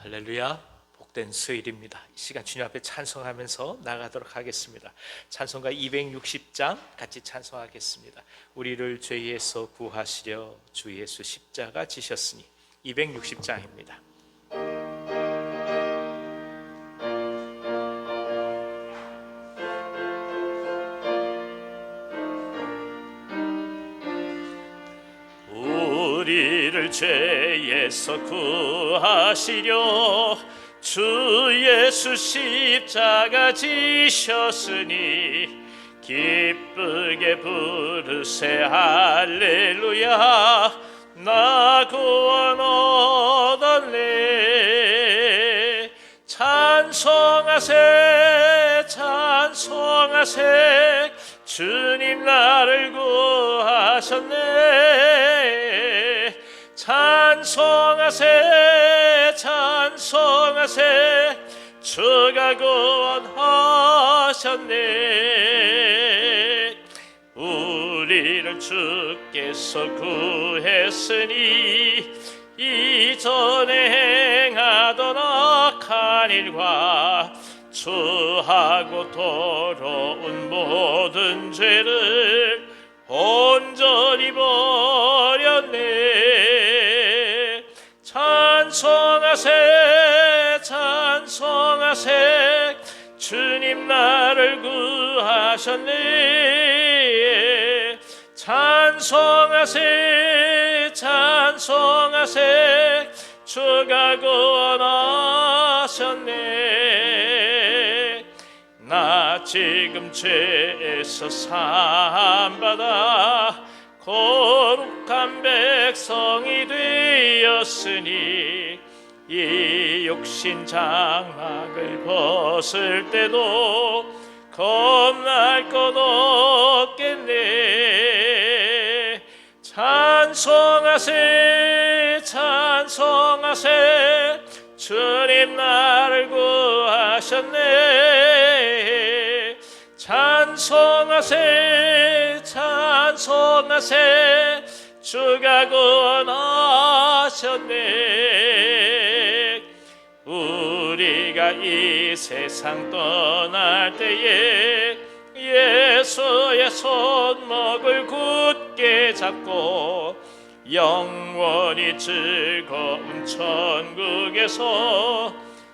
할렐루야. 복된 수요일입니다. 이 시간 주님 앞에 찬송하면서 나가도록 하겠습니다. 찬송가 260장 같이 찬송하겠습니다. 우리를 죄에서 구하시려 주 예수 십자가 지셨으니. 260장입니다. 우리를 죄에서 구하시려 주 예수 십자가 지셨으니 기쁘게 부르세 할렐루야. 나 구원 얻었네. 찬송하세 찬송하세 주님 나를 구하셨네. 찬송하세 찬송하세 주가 구원하셨네. 우리를 주께서 구했으니 이전에 행하던 악한 일과 주하고 더러운 모든 죄를 온전히 버렸네. 찬송하세 찬송하세 주님 나를 구하셨네. 찬송하세 찬송하세 주가 구원하셨네. 나 지금 죄에서 사함받아 거룩한 백성이 되었으니 이 육신 장막을 벗을 때도 겁날 것 없겠네. 찬송하세 찬송하세 주님 나를 구하셨네. 찬송하세 찬송하세 주가 구원하셨네. 우리가 이 세상 떠날 때에 예수의 손목을 굳게 잡고 영원히 즐거운 천국에서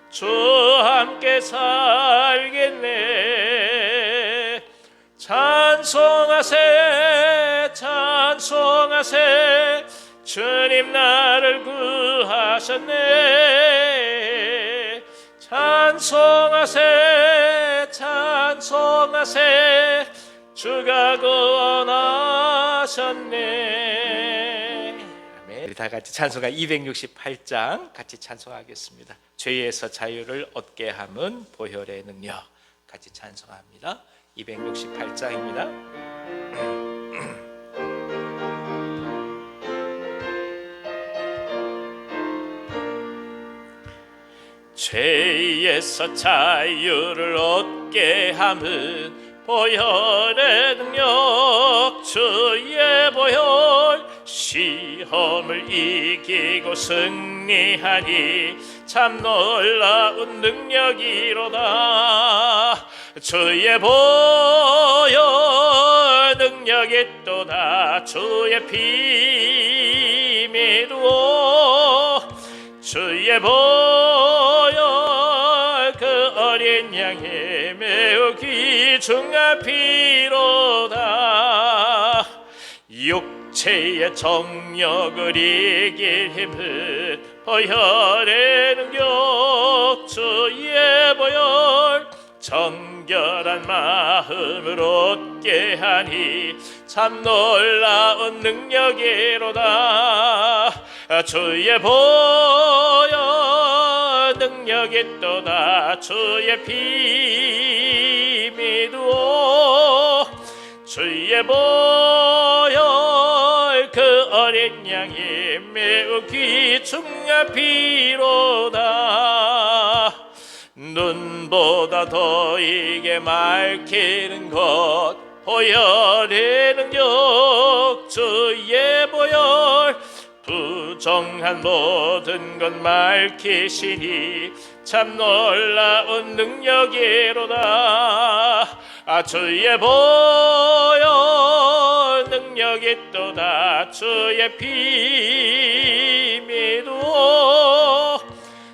주와 함께 살겠네. 찬송하세 찬송하세 주님 나를 구하셨네. 찬송하세 찬송하세 주가 구원하셨네. 우리 다 같이 찬송가 268장 같이 찬송하겠습니다. 죄에서 자유를 얻게 함은 보혈의 능력. 같이 찬송합니다. 268장입니다. 죄에서 자유를 얻게 함은 보혈의 능력. 주의 보혈 시험을 이기고 승리하니 참 놀라운 능력이로다. 주의 보혈 능력이 또다. 주의 피 미루어 주의 보혈 그 어린 양의 매우 귀중한 피로다. 육체의 정욕을 이길 힘은 보혈의 능력. 주의 보혈 정결한 마음을 얻게 하니 참 놀라운 능력이로다. 주의 보혈 능력이 또다. 주의 피 미루어 주의 보혈 그 어린 양이 매우 귀중한 피로다. 눈보다 더 이게 맑히는 것 보혈의 능력. 주의 보혈 부정 정한 모든 것 밝히시니 참 놀라운 능력이로다. 주의 보혈 능력이 또다. 주의 피 믿어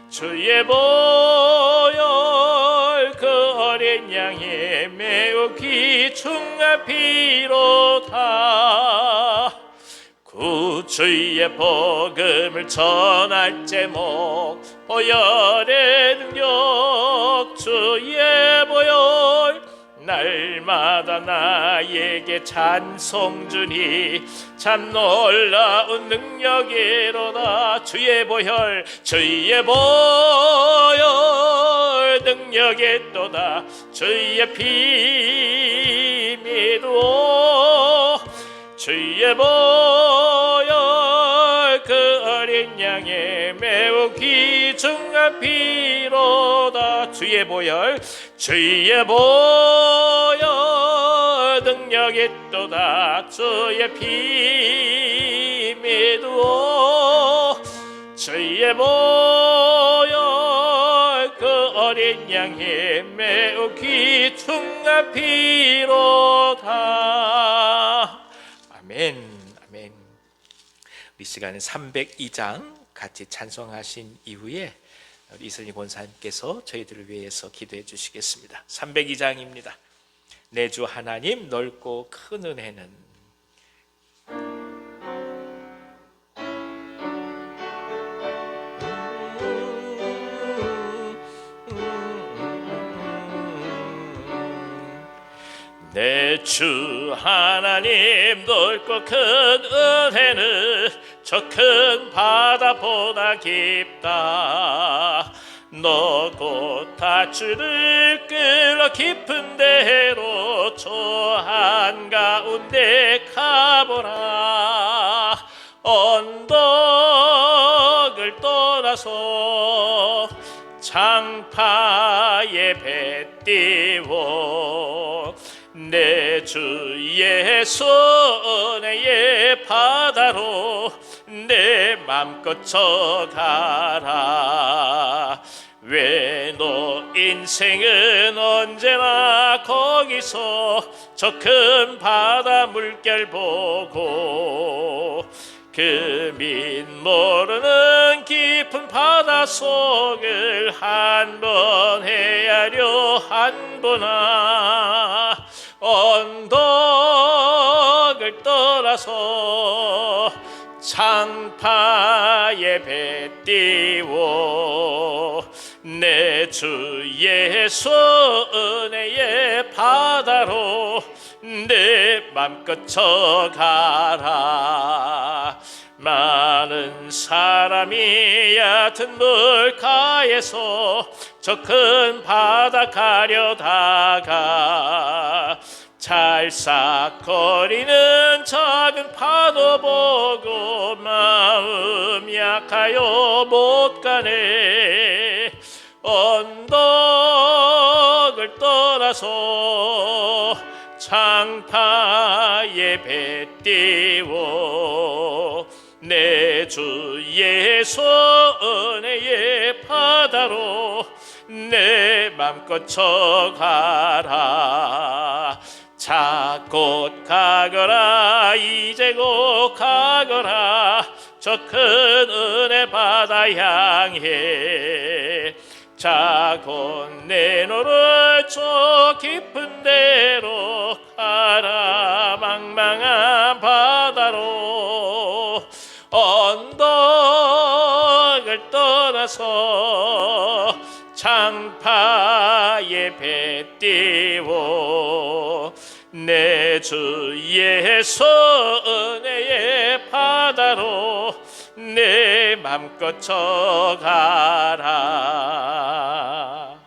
주의 보혈 그 어린 양의 매우 귀중한 피로다. 구주의 복음을 전할 제목 보혈의 능력 주의 보혈 날마다 나에게 찬송 주니 참 놀라운 능력이로다. 주의 보혈 능력이 또다. 주의 피 믿어 주의 보혈 그 어린 양의 매우 귀중한 피로다. 주의 보혈 능력이 또다. 주의 피 믿어 주의 보혈 그 어린 양의 매우 귀중한 피로다. 아멘. 아멘. 우리 시간에 302장 같이 찬송하신 이후에 우리 이선희 권사님께서 저희들을 위해서 기도해 주시겠습니다. 302장입니다. 내 주 하나님 넓고 큰 은혜는 내 주 하나님 넓고 큰 은혜는 저 큰 바다보다 깊다. 너 곧 밧줄을 끌어 깊은 데로 저 한가운데 가보라. 언덕을 떠나서 장파에 배 띄워 내 주 예수 은혜의 바다로 내 맘껏 져가라. 왜 너 인생은 언제나 거기서 저 큰 바다 물결 보고 그 밑 모르는 깊은 바다 속을 한 번 헤아려 한 보나. 언덕을 떠나서 장파에 배 띄워 내 주 예수 은혜의 바다로 내 맘껏 져가라. 많은 사람이 얕은 물가에서 저 큰 바다 가려다가 찰싹거리는 작은 파도 보고 마음 약하여 못 가네. 언덕을 떠나서 장파에 배 띄워 내 주 예수 은혜의 바다로 내 맘껏 져가라. 자곧 가거라. 이제 곧 가거라. 저 큰 은혜 바다 향해 자곧 내노를 저 깊은 데로 가라. 망망한 바다로 언덕을 떠나서 장파에 배 띄워 내 주 예수 은혜의 바다로 내 맘껏 져가라.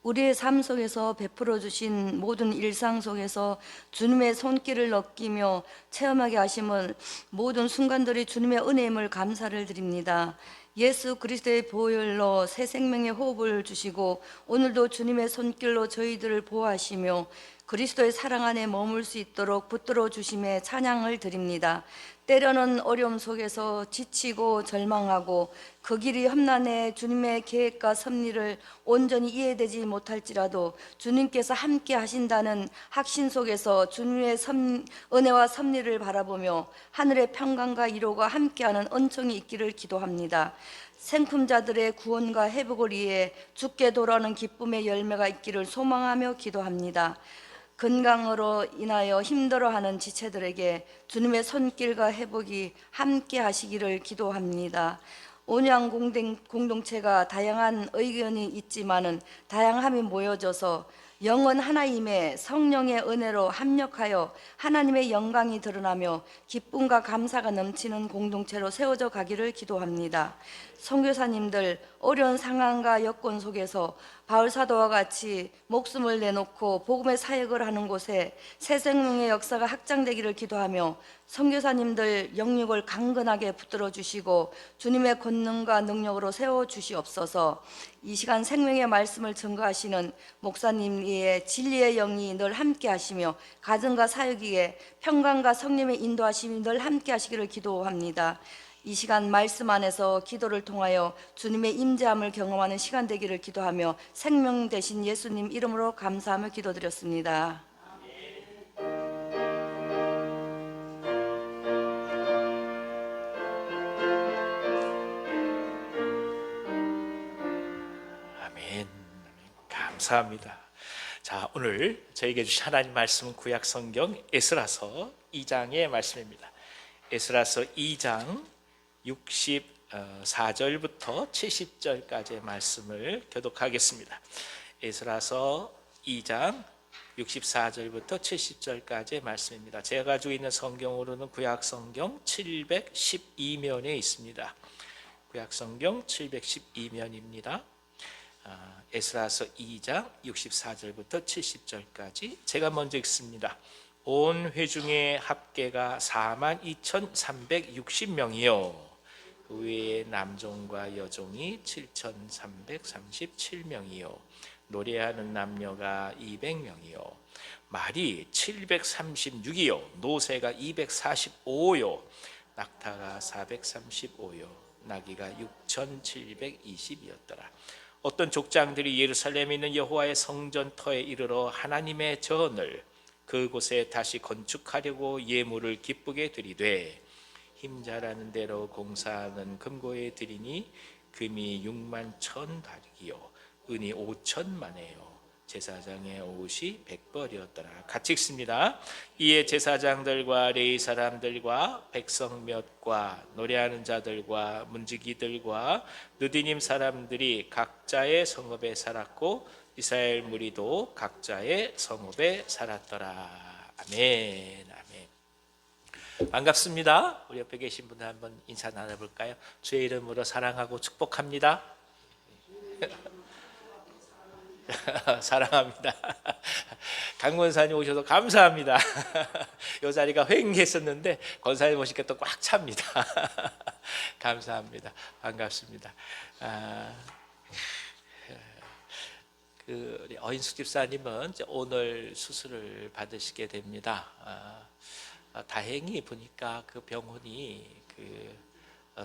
우리의 삶 속에서 베풀어 주신 모든 일상 속에서 주님의 손길을 느끼며 체험하게 하심은 모든 순간들이 주님의 은혜임을 감사를 드립니다. 예수 그리스도의 보혈로 새 생명의 호흡을 주시고 오늘도 주님의 손길로 저희들을 보호하시며 그리스도의 사랑 안에 머물 수 있도록 붙들어 주심에 찬양을 드립니다. 때로는 어려움 속에서 지치고 절망하고 그 길이 험난해 주님의 계획과 섭리를 온전히 이해되지 못할지라도 주님께서 함께 하신다는 확신 속에서 주님의 은혜와 섭리를 바라보며 하늘의 평강과 위로가 함께하는 은총이 있기를 기도합니다. 생품자들의 구원과 회복을 위해 주께 돌아오는 기쁨의 열매가 있기를 소망하며 기도합니다. 건강으로 인하여 힘들어하는 지체들에게 주님의 손길과 회복이 함께 하시기를 기도합니다. 온유한 공동체가 다양한 의견이 있지만은 다양함이 모여져서 영은 하나임의 성령의 은혜로 합력하여 하나님의 영광이 드러나며 기쁨과 감사가 넘치는 공동체로 세워져 가기를 기도합니다. 선교사님들 어려운 상황과 여건 속에서 바울 사도와 같이 목숨을 내놓고 복음의 사역을 하는 곳에 새 생명의 역사가 확장되기를 기도하며 선교사님들 영육을 강건하게 붙들어 주시고 주님의 권능과 능력으로 세워 주시옵소서. 이 시간 생명의 말씀을 증거하시는 목사님 위에 진리의 영이 늘 함께 하시며 가정과 사역 위에 평강과 성령의 인도하심이 늘 함께 하시기를 기도합니다. 이 시간 말씀 안에서 기도를 통하여 주님의 임재함을 경험하는 시간 되기를 기도하며 생명 되신 예수님 이름으로 감사하며 기도드렸습니다. 아멘. 감사합니다. 자, 오늘 저에게 주신 하나님 말씀은 구약 성경 에스라서 2장의 말씀입니다. 에스라서 2장 64절부터 70절까지의 말씀을 교독하겠습니다. 에스라서 2장 64절부터 70절까지의 말씀입니다. 제가 가지고 있는 성경으로는 구약 성경 712면에 있습니다. 구약 성경 712면입니다. 에스라서 2장 64절부터 70절까지 제가 먼저 읽습니다. 온 회중의 합계가 42,360명이요 그 외에 남종과 여종이 7,337명이요 노래하는 남녀가 200명이요 말이 736이요 노새가 245요 낙타가 435요 나귀가 6,720이었더라. 어떤 족장들이 예루살렘에 있는 여호와의 성전터에 이르러 하나님의 전을 그곳에 다시 건축하려고 예물을 기쁘게 드리되 힘자라는 대로 공사하는 금고에 드리니 금이 6만 1,000달이요 은이 5천만에요 제사장의 옷이 100벌이었더라. 같이 읽습니다. 이에 제사장들과 레위 사람들과 백성 몇과 노래하는 자들과 문지기들과 느디님 사람들이 각자의 성읍에 살았고 이스라엘 무리도 각자의 성읍에 살았더라. 아멘. 아멘. 반갑습니다. 우리 옆에 계신 분들 한번 인사 나눠볼까요? 주의 이름으로 사랑하고 축복합니다. 사랑합니다. 강 권사님 오셔서 감사합니다. 이 자리가 횡했었는데 권사님 오시니까 또 꽉 찹니다. 감사합니다. 반갑습니다. 우리 어인숙 집사님은 오늘 수술을 받으시게 됩니다. 다행히 보니까 그 병원이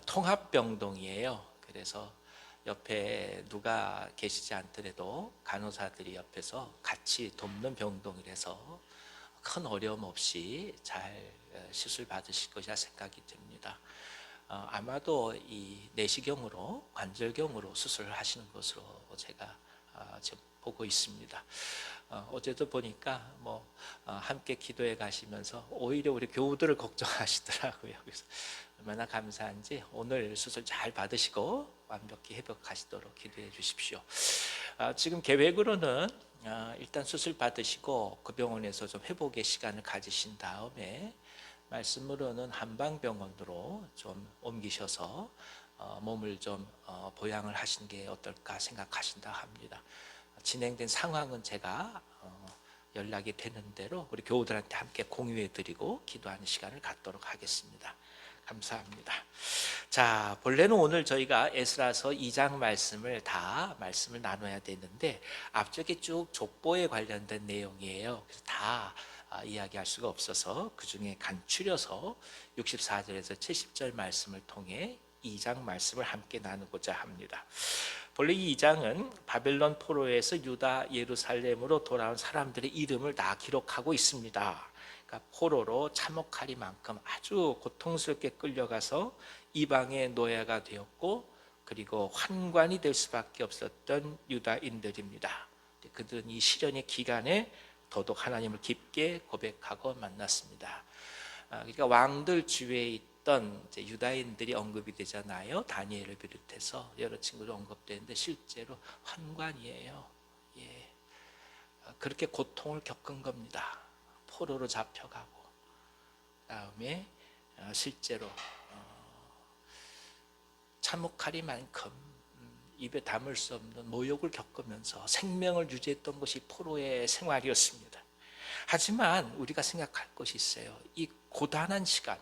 통합병동이에요. 그래서 옆에 누가 계시지 않더라도 간호사들이 옆에서 같이 돕는 병동이라서 큰 어려움 없이 잘 시술 받으실 것이라 생각이 듭니다. 아마도 이 내시경으로 관절경으로 수술을 하시는 것으로 제가 지금 보고 있습니다. 어제도 보니까 함께 기도해 가시면서 오히려 우리 교우들을 걱정하시더라고요. 그래서 얼마나 감사한지 오늘 수술 잘 받으시고 완벽히 회복하시도록 기도해 주십시오. 지금 계획으로는 일단 수술 받으시고 그 병원에서 좀 회복의 시간을 가지신 다음에 말씀으로는 한방병원으로 좀 옮기셔서 몸을 좀 보양을 하시는 게 어떨까 생각하신다 합니다. 진행된 상황은 제가 연락이 되는 대로 우리 교우들한테 함께 공유해 드리고 기도하는 시간을 갖도록 하겠습니다. 감사합니다. 자, 본래는 오늘 저희가 에스라서 2장 말씀을 나눠야 되는데 앞쪽에 쭉 족보에 관련된 내용이에요. 그래서 다 이야기할 수가 없어서 그 중에 간추려서 64절에서 70절 말씀을 통해 2장 말씀을 함께 나누고자 합니다. 본래 이 2장은 바벨론 포로에서 유다 예루살렘으로 돌아온 사람들의 이름을 다 기록하고 있습니다. 그러니까 포로로 참혹하리만큼 아주 고통스럽게 끌려가서 이방의 노예가 되었고 그리고 환관이 될 수밖에 없었던 유다인들입니다. 그들은 이 시련의 기간에 더더욱 하나님을 깊게 고백하고 만났습니다. 그러니까 왕들 주위에 있던 유다인들이 언급이 되잖아요. 다니엘을 비롯해서 여러 친구들 언급되는데 실제로 환관이에요. 예. 그렇게 고통을 겪은 겁니다. 포로로 잡혀가고 그다음에 실제로 참혹하리만큼 입에 담을 수 없는 모욕을 겪으면서 생명을 유지했던 것이 포로의 생활이었습니다. 하지만 우리가 생각할 것이 있어요. 이 고단한 시간,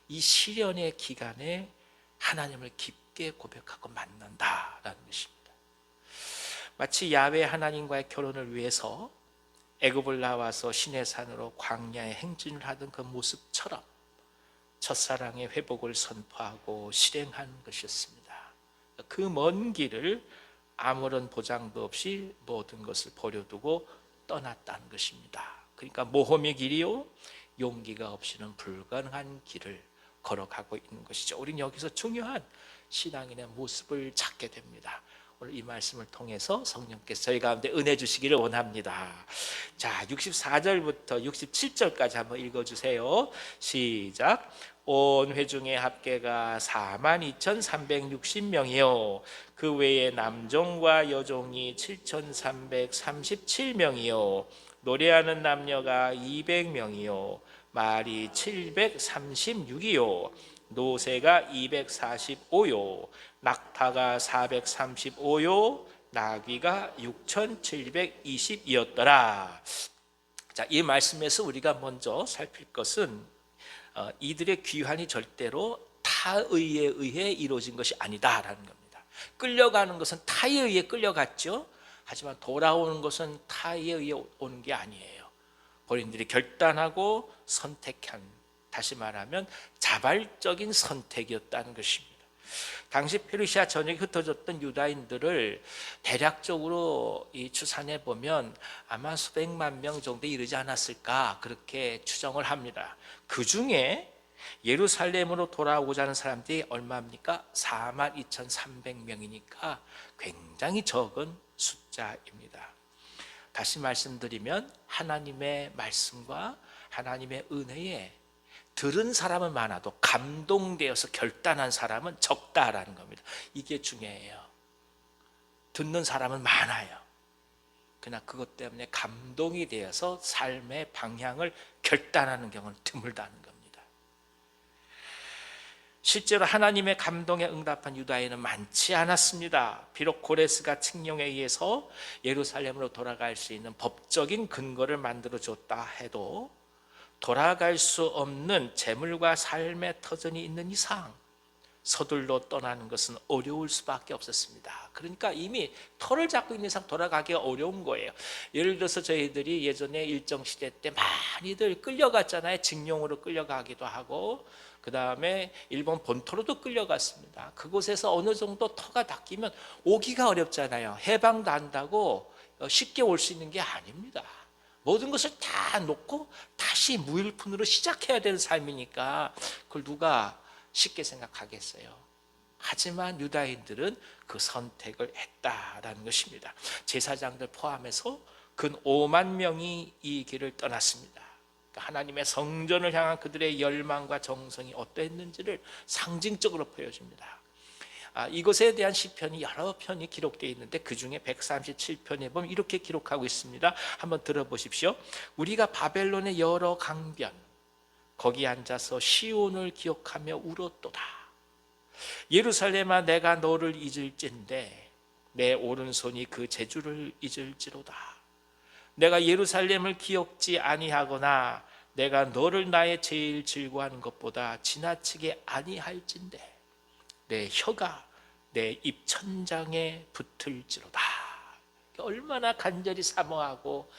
이 시련의 기간에 하나님을 깊게 고백하고 만난다라는 것입니다. 마치 야훼 하나님과의 결혼을 위해서 애굽을 나와서 시내산으로 광야에 행진을 하던 그 모습처럼 첫사랑의 회복을 선포하고 실행한 것이었습니다. 그 먼 길을 아무런 보장도 없이 모든 것을 버려두고 떠났다는 것입니다. 그러니까 모험의 길이요 용기가 없이는 불가능한 길을 걸어가고 있는 것이죠. 우리는 여기서 중요한 신앙인의 모습을 찾게 됩니다. 오늘 이 말씀을 통해서 성령께서 저희 가운데 은혜 주시기를 원합니다. 자, 64절부터 67절까지 한번 읽어주세요. 시작. 온 회중의 합계가 42,360명이요 그 외에 남종과 여종이 7,337명이요 노래하는 남녀가 200명이요 말이 736이요 노새가 245요 낙타가 435요 나귀가 6,720이었더라. 자, 이 말씀에서 우리가 먼저 살필 것은 이들의 귀환이 절대로 타의에 의해 이루어진 것이 아니다라는 겁니다. 끌려가는 것은 타에 의해 끌려갔죠. 하지만 돌아오는 것은 타에 의해 오는 게 아니에요. 본인들이 결단하고 선택한, 다시 말하면 자발적인 선택이었다는 것입니다. 당시 페르시아 전역에 흩어졌던 유다인들을 대략적으로 추산해 보면 아마 수백만 명 정도에 이르지 않았을까 그렇게 추정을 합니다. 그 중에 예루살렘으로 돌아오고자 하는 사람들이 얼마입니까? 42,300명이니까 굉장히 적은 숫자입니다. 다시 말씀드리면 하나님의 말씀과 하나님의 은혜에 들은 사람은 많아도 감동되어서 결단한 사람은 적다라는 겁니다. 이게 중요해요. 듣는 사람은 많아요. 그러나 그것 때문에 감동이 되어서 삶의 방향을 결단하는 경우는 드물다는 겁니다. 실제로 하나님의 감동에 응답한 유다인은 많지 않았습니다. 비록 고레스가 칙령에 의해서 예루살렘으로 돌아갈 수 있는 법적인 근거를 만들어줬다 해도 돌아갈 수 없는 재물과 삶의 터전이 있는 이상 서둘러 떠나는 것은 어려울 수밖에 없었습니다. 그러니까 이미 터를 잡고 있는 이상 돌아가기가 어려운 거예요. 예를 들어서 저희들이 예전에 일정시대 때 많이들 끌려갔잖아요. 징용으로 끌려가기도 하고 그 다음에 일본 본토로도 끌려갔습니다. 그곳에서 어느 정도 터가 닦이면 오기가 어렵잖아요. 해방도 한다고 쉽게 올 수 있는 게 아닙니다. 모든 것을 다 놓고 다시 무일푼으로 시작해야 되는 삶이니까 그걸 누가 쉽게 생각하겠어요. 하지만 유다인들은 그 선택을 했다라는 것입니다. 제사장들 포함해서 근 5만 명이 이 길을 떠났습니다. 하나님의 성전을 향한 그들의 열망과 정성이 어떠했는지를 상징적으로 보여줍니다. 이것에 대한 시편이 여러 편이 기록되어 있는데 그 중에 137편에 보면 이렇게 기록하고 있습니다. 한번 들어보십시오. 우리가 바벨론의 여러 강변 거기 앉아서 시온을 기억하며 울었도다. 예루살렘아 내가 너를 잊을진데 내 오른손이 그 재주를 잊을지로다. 내가 예루살렘을 기억지 아니하거나 내가 너를 나의 제일 즐거워하는 것보다 지나치게 아니할진대. 내 혀가 내 입천장에 붙을지로다. 얼마나 간절히 사모하고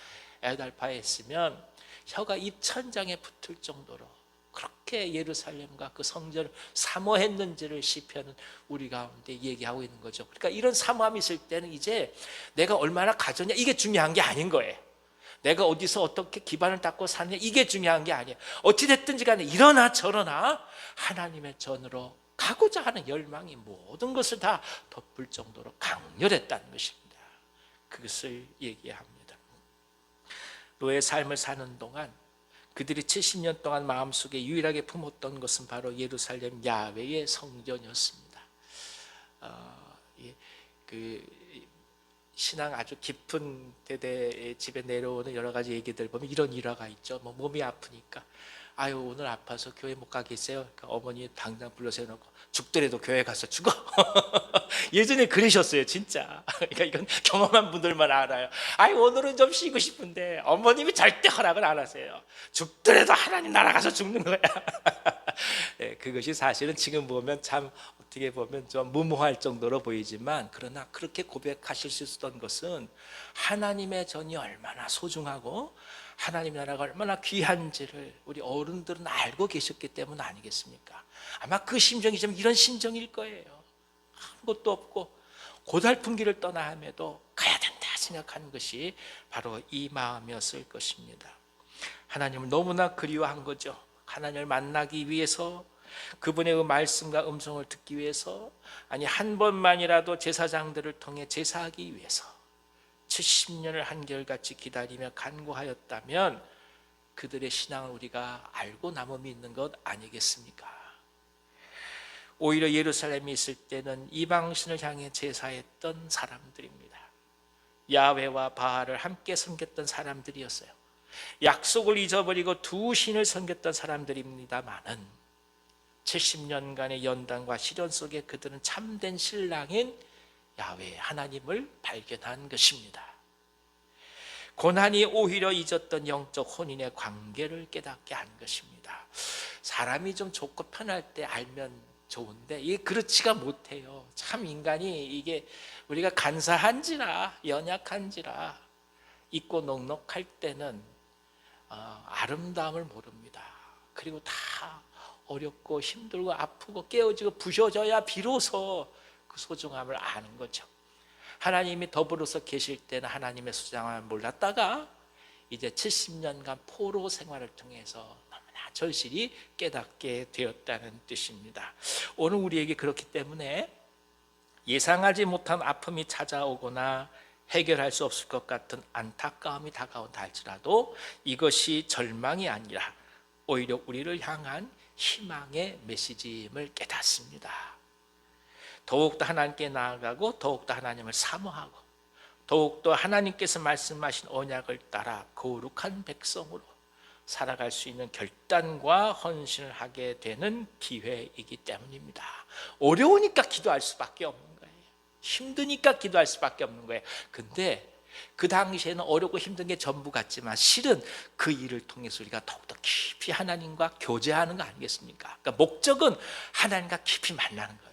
애달파했으면 혀가 입천장에 붙을 정도로 그렇게 예루살렘과 그 성전을 사모했는지를 시편은 우리 가운데 얘기하고 있는 거죠. 그러니까 이런 사모함이 있을 때는 이제 내가 얼마나 가졌냐 이게 중요한 게 아닌 거예요. 내가 어디서 어떻게 기반을 닦고 사느냐 이게 중요한 게 아니에요. 어찌됐든지 간에 이러나 저러나 하나님의 전으로 가고자 하는 열망이 모든 것을 다 덮을 정도로 강렬했다는 것입니다. 그것을 얘기합니다. 노예의 삶을 사는 동안 그들이 70년 동안 마음속에 유일하게 품었던 것은 바로 예루살렘 야훼의 성전이었습니다. 그 신앙 아주 깊은 대대의 집에 내려오는 여러 가지 얘기들 보면 이런 일화가 있죠. 뭐 몸이 아프니까 아유 오늘 아파서 교회 못 가겠어요. 그러니까 어머니 당장 불러 세워놓고 죽더라도 교회 가서 죽어. 예전에 그러셨어요, 진짜. 그러니까 이건 경험한 분들만 알아요. 아이 오늘은 좀 쉬고 싶은데 어머님이 절대 허락을 안 하세요. 죽더라도 하나님 나라 가서 죽는 거야. 네, 그것이 사실은 지금 보면 참 어떻게 보면 좀 무모할 정도로 보이지만 그러나 그렇게 고백하실 수 있었던 것은 하나님의 전이 얼마나 소중하고 하나님 나라가 얼마나 귀한지를 우리 어른들은 알고 계셨기 때문 아니겠습니까? 아마 그 심정이 좀 이런 심정일 거예요. 아무것도 없고 고달픈 길을 떠나 함에도 가야 된다 생각하는 것이 바로 이 마음이었을 것입니다. 하나님을 너무나 그리워한 거죠. 하나님을 만나기 위해서 그분의 그 말씀과 음성을 듣기 위해서 아니 한 번만이라도 제사장들을 통해 제사하기 위해서 70년을 한결같이 기다리며 간구하였다면 그들의 신앙을 우리가 알고 남음이 있는 것 아니겠습니까? 오히려 예루살렘에 있을 때는 이방신을 향해 제사했던 사람들입니다. 야훼와 바알을 함께 섬겼던 사람들이었어요. 약속을 잊어버리고 두 신을 섬겼던 사람들입니다마는 70년간의 연단과 시련 속에 그들은 참된 신랑인 야훼 하나님을 발견한 것입니다. 고난이 오히려 잊었던 영적 혼인의 관계를 깨닫게 한 것입니다. 사람이 좀 좋고 편할 때 알면 좋은데 이게 그렇지가 못해요. 참 인간이 이게 우리가 간사한지라 연약한지라 있고 넉넉할 때는 아름다움을 모릅니다. 그리고 다 어렵고 힘들고 아프고 깨어지고 부셔져야 비로소 그 소중함을 아는 거죠. 하나님이 더불어서 계실 때는 하나님의 소중함을 몰랐다가 이제 70년간 포로 생활을 통해서 너무나 절실히 깨닫게 되었다는 뜻입니다. 오늘 우리에게 그렇기 때문에 예상하지 못한 아픔이 찾아오거나 해결할 수 없을 것 같은 안타까움이 다가온다 할지라도 이것이 절망이 아니라 오히려 우리를 향한 희망의 메시지임을 깨닫습니다. 더욱더 하나님께 나아가고 더욱더 하나님을 사모하고 더욱더 하나님께서 말씀하신 언약을 따라 거룩한 백성으로 살아갈 수 있는 결단과 헌신을 하게 되는 기회이기 때문입니다. 어려우니까 기도할 수밖에 없는 거예요. 힘드니까 기도할 수밖에 없는 거예요. 근데 그 당시에는 어렵고 힘든 게 전부 같지만 실은 그 일을 통해서 우리가 더욱더 깊이 하나님과 교제하는 거 아니겠습니까? 그러니까 목적은 하나님과 깊이 만나는 거예요.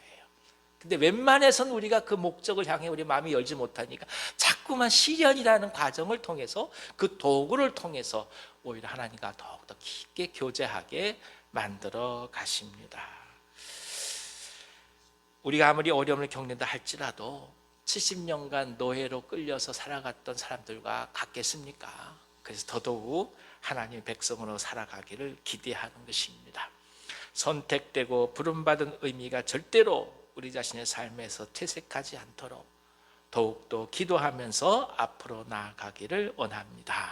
근데 웬만해서는 우리가 그 목적을 향해 우리 마음이 열지 못하니까 자꾸만 시련이라는 과정을 통해서 그 도구를 통해서 오히려 하나님과 더욱더 깊게 교제하게 만들어 가십니다. 우리가 아무리 어려움을 겪는다 할지라도 70년간 노예로 끌려서 살아갔던 사람들과 같겠습니까? 그래서 더더욱 하나님의 백성으로 살아가기를 기대하는 것입니다. 선택되고 부름받은 의미가 절대로 우리 자신의 삶에서 퇴색하지 않도록 더욱더 기도하면서 앞으로 나아가기를 원합니다.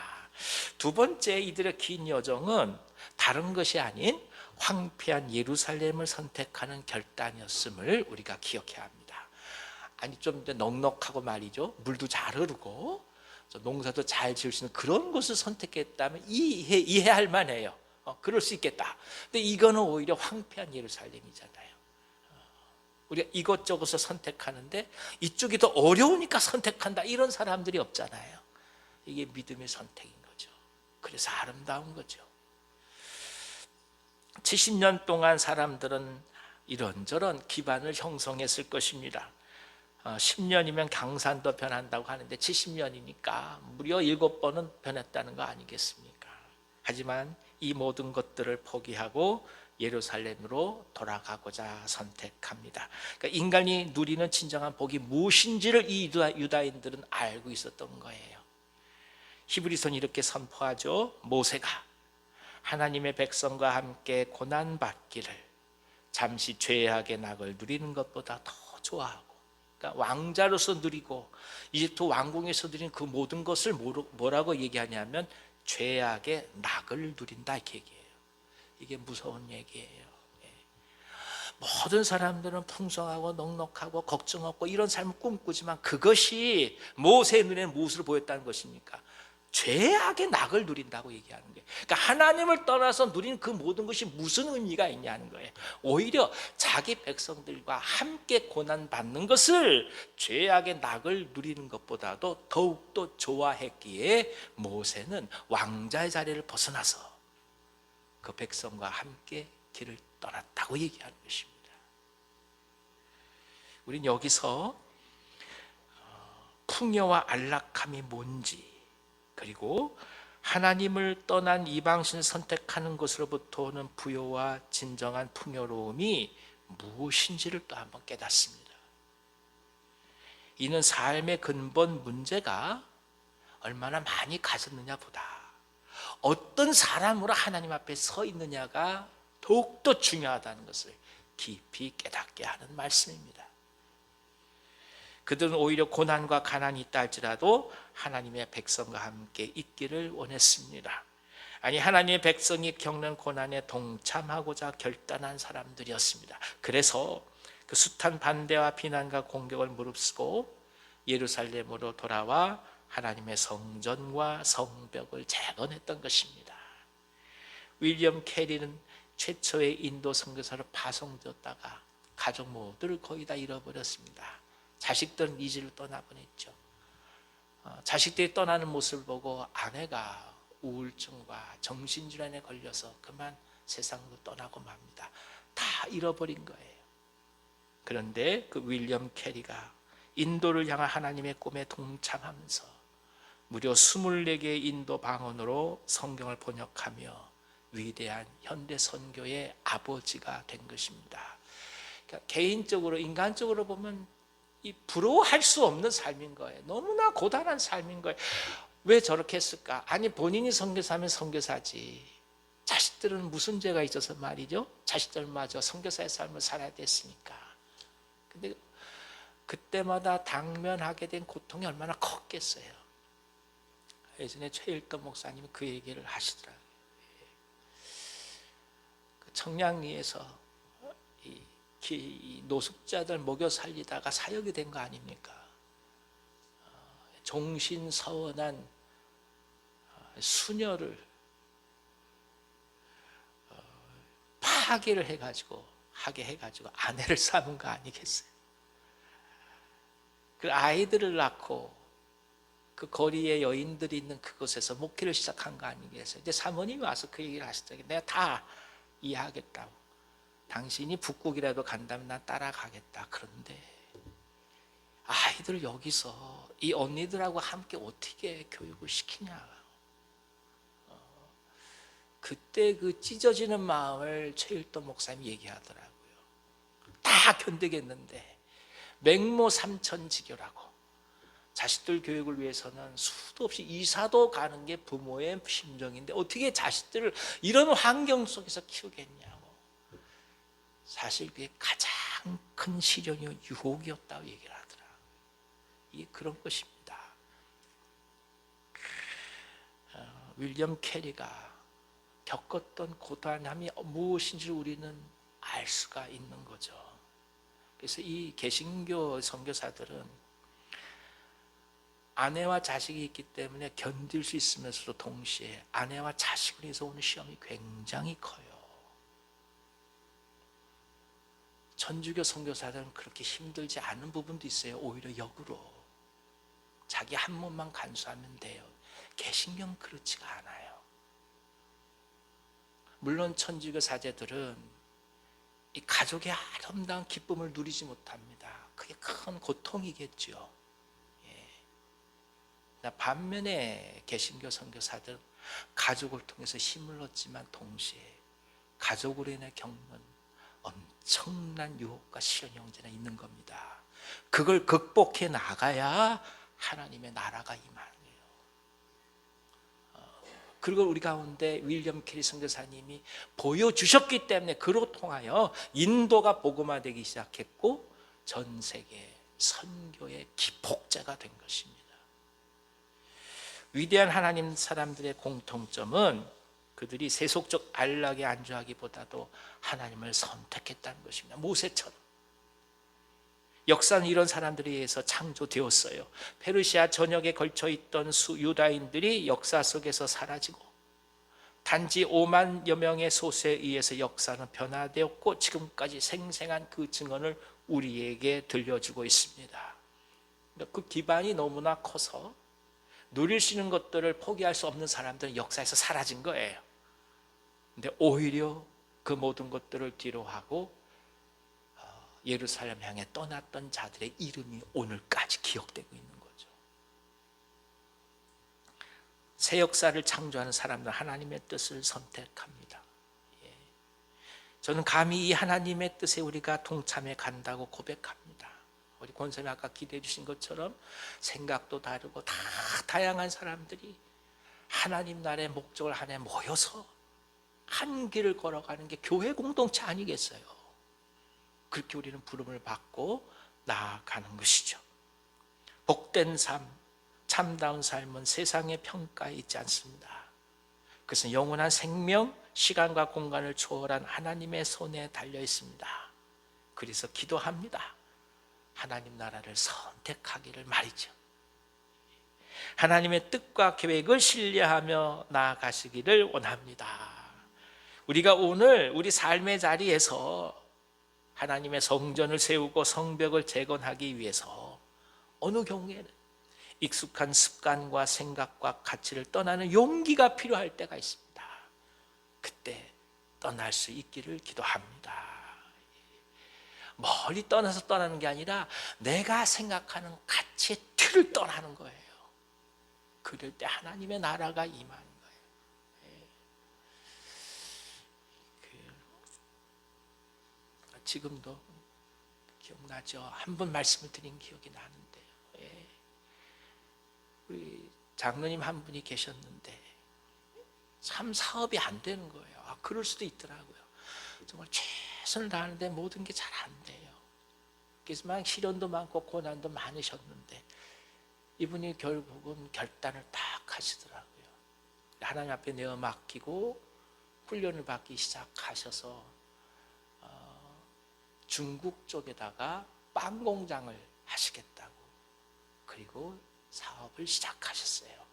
두 번째 이들의 긴 여정은 다른 것이 아닌 황폐한 예루살렘을 선택하는 결단이었음을 우리가 기억해야 합니다. 아니 좀 넉넉하고 말이죠. 물도 잘 흐르고 농사도 잘 지을 수 있는 그런 곳을 선택했다면 이해할 만해요. 그럴 수 있겠다. 근데 이거는 오히려 황폐한 예루살렘이잖아요. 우리가 이것저것을 선택하는데 이쪽이 더 어려우니까 선택한다 이런 사람들이 없잖아요. 이게 믿음의 선택인 거죠. 그래서 아름다운 거죠. 70년 동안 사람들은 이런저런 기반을 형성했을 것입니다. 10년이면 강산도 변한다고 하는데 70년이니까 무려 7번은 변했다는 거 아니겠습니까? 하지만 이 모든 것들을 포기하고 예루살렘으로 돌아가고자 선택합니다. 그러니까 인간이 누리는 진정한 복이 무엇인지를 이 유다인들은 알고 있었던 거예요. 히브리서는 이렇게 선포하죠. 모세가 하나님의 백성과 함께 고난받기를 잠시 죄악의 낙을 누리는 것보다 더 좋아하고, 그러니까 왕자로서 누리고 이집트 왕궁에서 누리는 그 모든 것을 뭐라고 얘기하냐면 죄악의 낙을 누린다 이렇게 얘기해요. 이게 무서운 얘기예요. 모든 사람들은 풍성하고 넉넉하고 걱정 없고 이런 삶을 꿈꾸지만 그것이 모세의 눈에는 무엇을 보였다는 것입니까? 죄악의 낙을 누린다고 얘기하는 거예요. 그러니까 하나님을 떠나서 누리는 그 모든 것이 무슨 의미가 있냐는 거예요. 오히려 자기 백성들과 함께 고난받는 것을 죄악의 낙을 누리는 것보다도 더욱더 좋아했기에 모세는 왕자의 자리를 벗어나서 그 백성과 함께 길을 떠났다고 얘기하는 것입니다. 우린 여기서 풍요와 안락함이 뭔지, 그리고 하나님을 떠난 이방신을 선택하는 것으로부터 오는 부요와 진정한 풍요로움이 무엇인지를 또 한번 깨닫습니다. 이는 삶의 근본 문제가 얼마나 많이 가졌느냐 보다 어떤 사람으로 하나님 앞에 서 있느냐가 더욱더 중요하다는 것을 깊이 깨닫게 하는 말씀입니다. 그들은 오히려 고난과 가난이 있다 할지라도 하나님의 백성과 함께 있기를 원했습니다. 아니, 하나님의 백성이 겪는 고난에 동참하고자 결단한 사람들이었습니다. 그래서 그 숱한 반대와 비난과 공격을 무릅쓰고 예루살렘으로 돌아와 하나님의 성전과 성벽을 재건했던 것입니다. 윌리엄 캐리는 최초의 인도 선교사로 파송되었다가 가족 모두를 거의 다 잃어버렸습니다. 자식들은 이 집을 떠나보냈죠. 자식들이 떠나는 모습을 보고 아내가 우울증과 정신질환에 걸려서 그만 세상으로 떠나고 맙니다. 다 잃어버린 거예요. 그런데 그 윌리엄 캐리가 인도를 향한 하나님의 꿈에 동참하면서 무려 24개의 인도 방언으로 성경을 번역하며 위대한 현대 선교의 아버지가 된 것입니다. 그러니까 개인적으로, 인간적으로 보면 이 부러워할 수 없는 삶인 거예요. 너무나 고단한 삶인 거예요. 왜 저렇게 했을까? 아니, 본인이 선교사면 선교사지. 자식들은 무슨 죄가 있어서 말이죠? 자식들마저 선교사의 삶을 살아야 됐으니까. 근데 그때마다 당면하게 된 고통이 얼마나 컸겠어요. 예전에 최일돈 목사님이 그 얘기를 하시더라고요. 그 청량리에서 이 노숙자들 먹여 살리다가 사역이 된 거 아닙니까? 종신서원한 수녀를 파괴를 하게 해가지고 아내를 삼은 거 아니겠어요? 그 아이들을 낳고 그 거리에 여인들이 있는 그곳에서 목회를 시작한 거 아니겠어요? 이제 사모님이 와서 그 얘기를 하시더라고요. 내가 다 이해하겠다고. 당신이 북극이라도 간다면 난 따라가겠다. 그런데 아이들 여기서 이 언니들하고 함께 어떻게 교육을 시키냐. 그때 그 찢어지는 마음을 최일돈 목사님이 얘기하더라고요. 다 견디겠는데 맹모 삼천지교라고 자식들 교육을 위해서는 수도 없이 이사도 가는 게 부모의 심정인데 어떻게 자식들을 이런 환경 속에서 키우겠냐고. 사실 그게 가장 큰 시련이요 유혹이었다고 얘기를 하더라. 이게 그런 것입니다. 윌리엄 캐리가 겪었던 고단함이 무엇인지를 우리는 알 수가 있는 거죠. 그래서 이 개신교 선교사들은 아내와 자식이 있기 때문에 견딜 수 있으면서도 동시에 아내와 자식을 위해서 오는 시험이 굉장히 커요. 천주교 선교사들은 그렇게 힘들지 않은 부분도 있어요. 오히려 역으로 자기 한 몸만 간수하면 돼요. 개신교는 그렇지가 않아요. 물론 천주교 사제들은 이 가족의 아름다운 기쁨을 누리지 못합니다. 그게 큰 고통이겠죠. 반면에 개신교 선교사들은 가족을 통해서 힘을 얻지만 동시에 가족으로 인해 겪는 엄청난 유혹과 시련이 언제나 있는 겁니다. 그걸 극복해 나가야 하나님의 나라가 임하는 거예요. 그리고 우리 가운데 윌리엄 캐리 선교사님이 보여주셨기 때문에 그로 통하여 인도가 복음화되기 시작했고 전 세계 선교의 기폭제가 된 것입니다. 위대한 하나님 사람들의 공통점은 그들이 세속적 안락에 안주하기보다도 하나님을 선택했다는 것입니다. 모세처럼. 역사는 이런 사람들에 의해서 창조되었어요. 페르시아 전역에 걸쳐 있던 유다인들이 역사 속에서 사라지고 단지 5만여 명의 소수에 의해서 역사는 변화되었고 지금까지 생생한 그 증언을 우리에게 들려주고 있습니다. 그 기반이 너무나 커서 누릴 수 있는 것들을 포기할 수 없는 사람들은 역사에서 사라진 거예요. 근데 오히려 그 모든 것들을 뒤로하고 예루살렘 향해 떠났던 자들의 이름이 오늘까지 기억되고 있는 거죠. 새 역사를 창조하는 사람들은 하나님의 뜻을 선택합니다. 저는 감히 이 하나님의 뜻에 우리가 동참해 간다고 고백합니다. 우리 권사님 아까 기대해 주신 것처럼 생각도 다르고 다 다양한 사람들이 하나님 나라의 목적을 하나에 모여서 한 길을 걸어가는 게 교회 공동체 아니겠어요? 그렇게 우리는 부름을 받고 나아가는 것이죠. 복된 삶, 참다운 삶은 세상의 평가에 있지 않습니다. 그것은 영원한 생명, 시간과 공간을 초월한 하나님의 손에 달려 있습니다. 그래서 기도합니다. 하나님 나라를 선택하기를 말이죠. 하나님의 뜻과 계획을 신뢰하며 나아가시기를 원합니다. 우리가 오늘 우리 삶의 자리에서 하나님의 성전을 세우고 성벽을 재건하기 위해서 어느 경우에는 익숙한 습관과 생각과 가치를 떠나는 용기가 필요할 때가 있습니다. 그때 떠날 수 있기를 기도합니다. 멀리 떠나서 떠나는 게 아니라 내가 생각하는 가치의 틀을 떠나는 거예요. 그럴 때 하나님의 나라가 임하는 거예요. 지금도 기억나죠? 한 번 말씀을 드린 기억이 나는데요. 우리 장로님 한 분이 계셨는데 참 사업이 안 되는 거예요. 그럴 수도 있더라고요. 정말 최선을 다하는데 모든 게 잘 안 돼요. 그래서 막 시련도 많고 고난도 많으셨는데 이분이 결국은 결단을 딱 하시더라고요. 하나님 앞에 내어 맡기고 훈련을 받기 시작하셔서 중국 쪽에다가 빵 공장을 하시겠다고 그리고 사업을 시작하셨어요.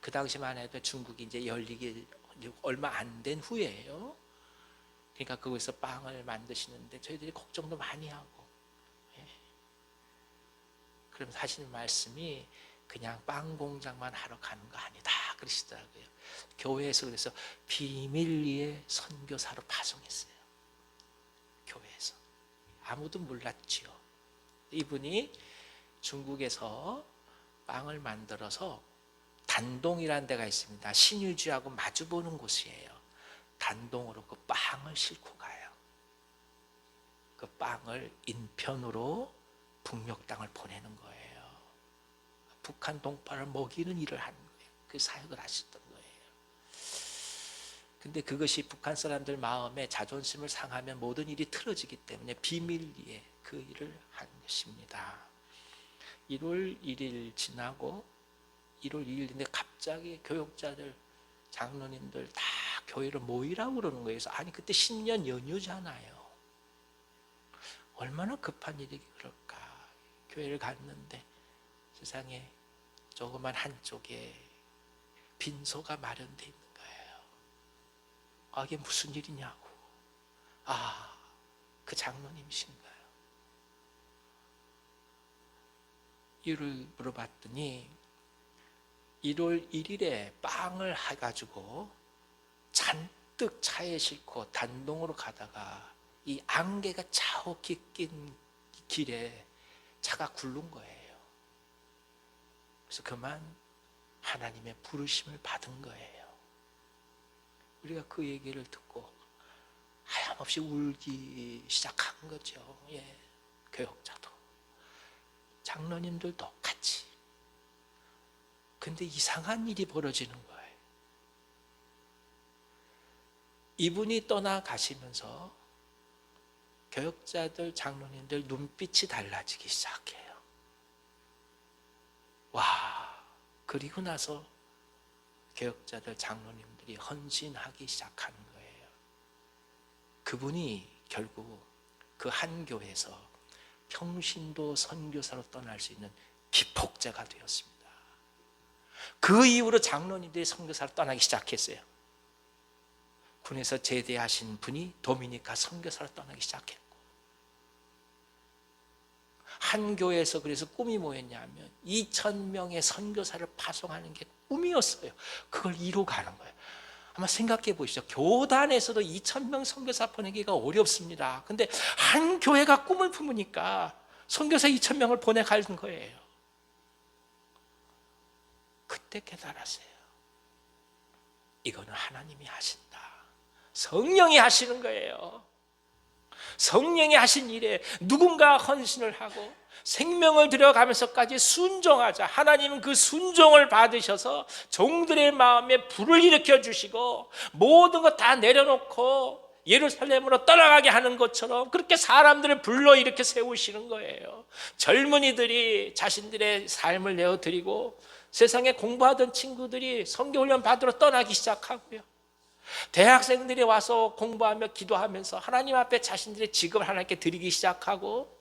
그 당시만 해도 중국이 이제 열리기 얼마 안 된 후에요. 그러니까 그곳에서 빵을 만드시는데 저희들이 걱정도 많이 하고 그러면서 하시는 말씀이 그냥 빵 공장만 하러 가는 거 아니다 그러시더라고요. 교회에서 그래서 비밀리에 선교사로 파송했어요. 교회에서 아무도 몰랐지요. 이분이 중국에서 빵을 만들어서 단동이라는 데가 있습니다. 신유주하고 마주보는 곳이에요. 단동으로 그 빵을 싣고 가요. 그 빵을 인편으로 북녘 땅을 보내는 거예요. 북한 동파를 먹이는 일을 하는 거예요. 그 사역을 하셨던 거예요. 근데 그것이 북한 사람들 마음에 자존심을 상하면 모든 일이 틀어지기 때문에 비밀리에 그 일을 한 것입니다. 1월 1일 지나고 1월 2일인데 갑자기 교육자들, 장로님들 다 교회로 모이라고 그러는 거예요. 그래서 아니 그때 신년 연휴잖아요. 얼마나 급한 일이 그럴까. 교회를 갔는데 세상에 조그만 한쪽에 빈소가 마련되어 있는 거예요. 이게 무슨 일이냐고. 그 장로님이신가요? 이유를 물어봤더니 1월 1일에 빵을 해가지고 잔뜩 차에 싣고 단동으로 가다가 이 안개가 자욱히 낀 길에 차가 굴른 거예요. 그래서 그만 하나님의 부르심을 받은 거예요. 우리가 그 얘기를 듣고 하염없이 울기 시작한 거죠. 예, 교역자도 장로님들도 같이. 근데 이상한 일이 벌어지는 거예요. 이분이 떠나가시면서 교역자들, 장로님들 눈빛이 달라지기 시작해요. 와, 그리고 나서 교역자들, 장로님들이 헌신하기 시작하는 거예요. 그분이 결국 그 한 교회에서 평신도 선교사로 떠날 수 있는 기폭제가 되었습니다. 그 이후로 장로님들이 선교사로 떠나기 시작했어요. 군에서 제대하신 분이 도미니카 선교사로 떠나기 시작했고, 한 교회에서 그래서 꿈이 뭐였냐면 2,000명의 선교사를 파송하는 게 꿈이었어요. 그걸 이루어가는 거예요. 한번 생각해 보시죠. 교단에서도 2,000명 선교사 보내기가 어렵습니다. 근데 한 교회가 꿈을 품으니까 선교사 2,000명을 보내가는 거예요. 그때 깨달았어요. 이거는 하나님이 하신다. 성령이 하시는 거예요. 성령이 하신 일에 누군가 헌신을 하고 생명을 들여가면서까지 순종하자. 하나님은 그 순종을 받으셔서 종들의 마음에 불을 일으켜 주시고 모든 것 다 내려놓고 예루살렘으로 떠나가게 하는 것처럼 그렇게 사람들을 불러 일으켜 세우시는 거예요. 젊은이들이 자신들의 삶을 내어드리고 세상에 공부하던 친구들이 선교훈련 받으러 떠나기 시작하고요. 대학생들이 와서 공부하며 기도하면서 하나님 앞에 자신들의 직업을 하나님께 드리기 시작하고,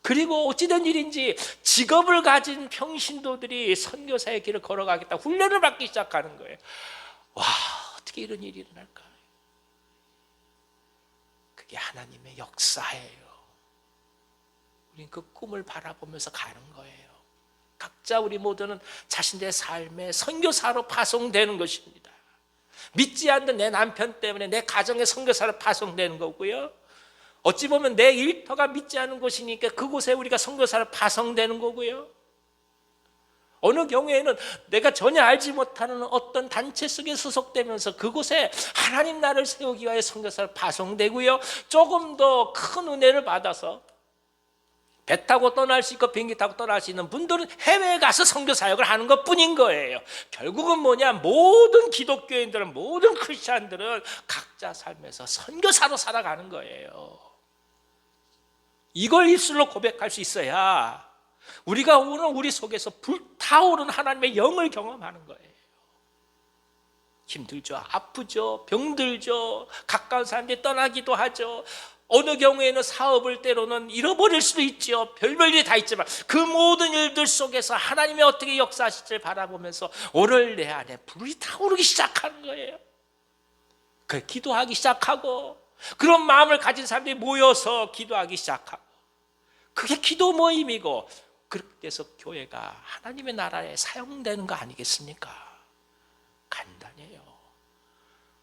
그리고 어찌된 일인지 직업을 가진 평신도들이 선교사의 길을 걸어가겠다 훈련을 받기 시작하는 거예요. 와, 어떻게 이런 일이 일어날까? 그게 하나님의 역사예요. 우리는 그 꿈을 바라보면서 가는 거예요. 각자 우리 모두는 자신의 삶의 선교사로 파송되는 것입니다. 믿지 않는 내 남편 때문에 내 가정의 선교사로 파송되는 거고요. 어찌 보면 내 일터가 믿지 않는 곳이니까 그곳에 우리가 선교사로 파송되는 거고요. 어느 경우에는 내가 전혀 알지 못하는 어떤 단체 속에 소속되면서 그곳에 하나님 나라를 세우기 위하여 선교사로 파송되고요. 조금 더 큰 은혜를 받아서 배 타고 떠날 수 있고 비행기 타고 떠날 수 있는 분들은 해외에 가서 선교 사역을 하는 것뿐인 거예요. 결국은 뭐냐, 모든 기독교인들은, 모든 크리스찬들은 각자 삶에서 선교사로 살아가는 거예요. 이걸 입술로 고백할 수 있어야 우리가 오늘 우리 속에서 불타오르는 하나님의 영을 경험하는 거예요. 힘들죠, 아프죠, 병들죠, 가까운 사람들이 떠나기도 하죠. 어느 경우에는 사업을 때로는 잃어버릴 수도 있죠. 별별 일이 다 있지만 그 모든 일들 속에서 하나님이 어떻게 역사하실지를 바라보면서 오늘 내 안에 불이 타오르기 시작하는 거예요. 그 기도하기 시작하고, 그런 마음을 가진 사람들이 모여서 기도하기 시작하고, 그게 기도 모임이고, 그렇게 해서 교회가 하나님의 나라에 사용되는 거 아니겠습니까? 간단해요.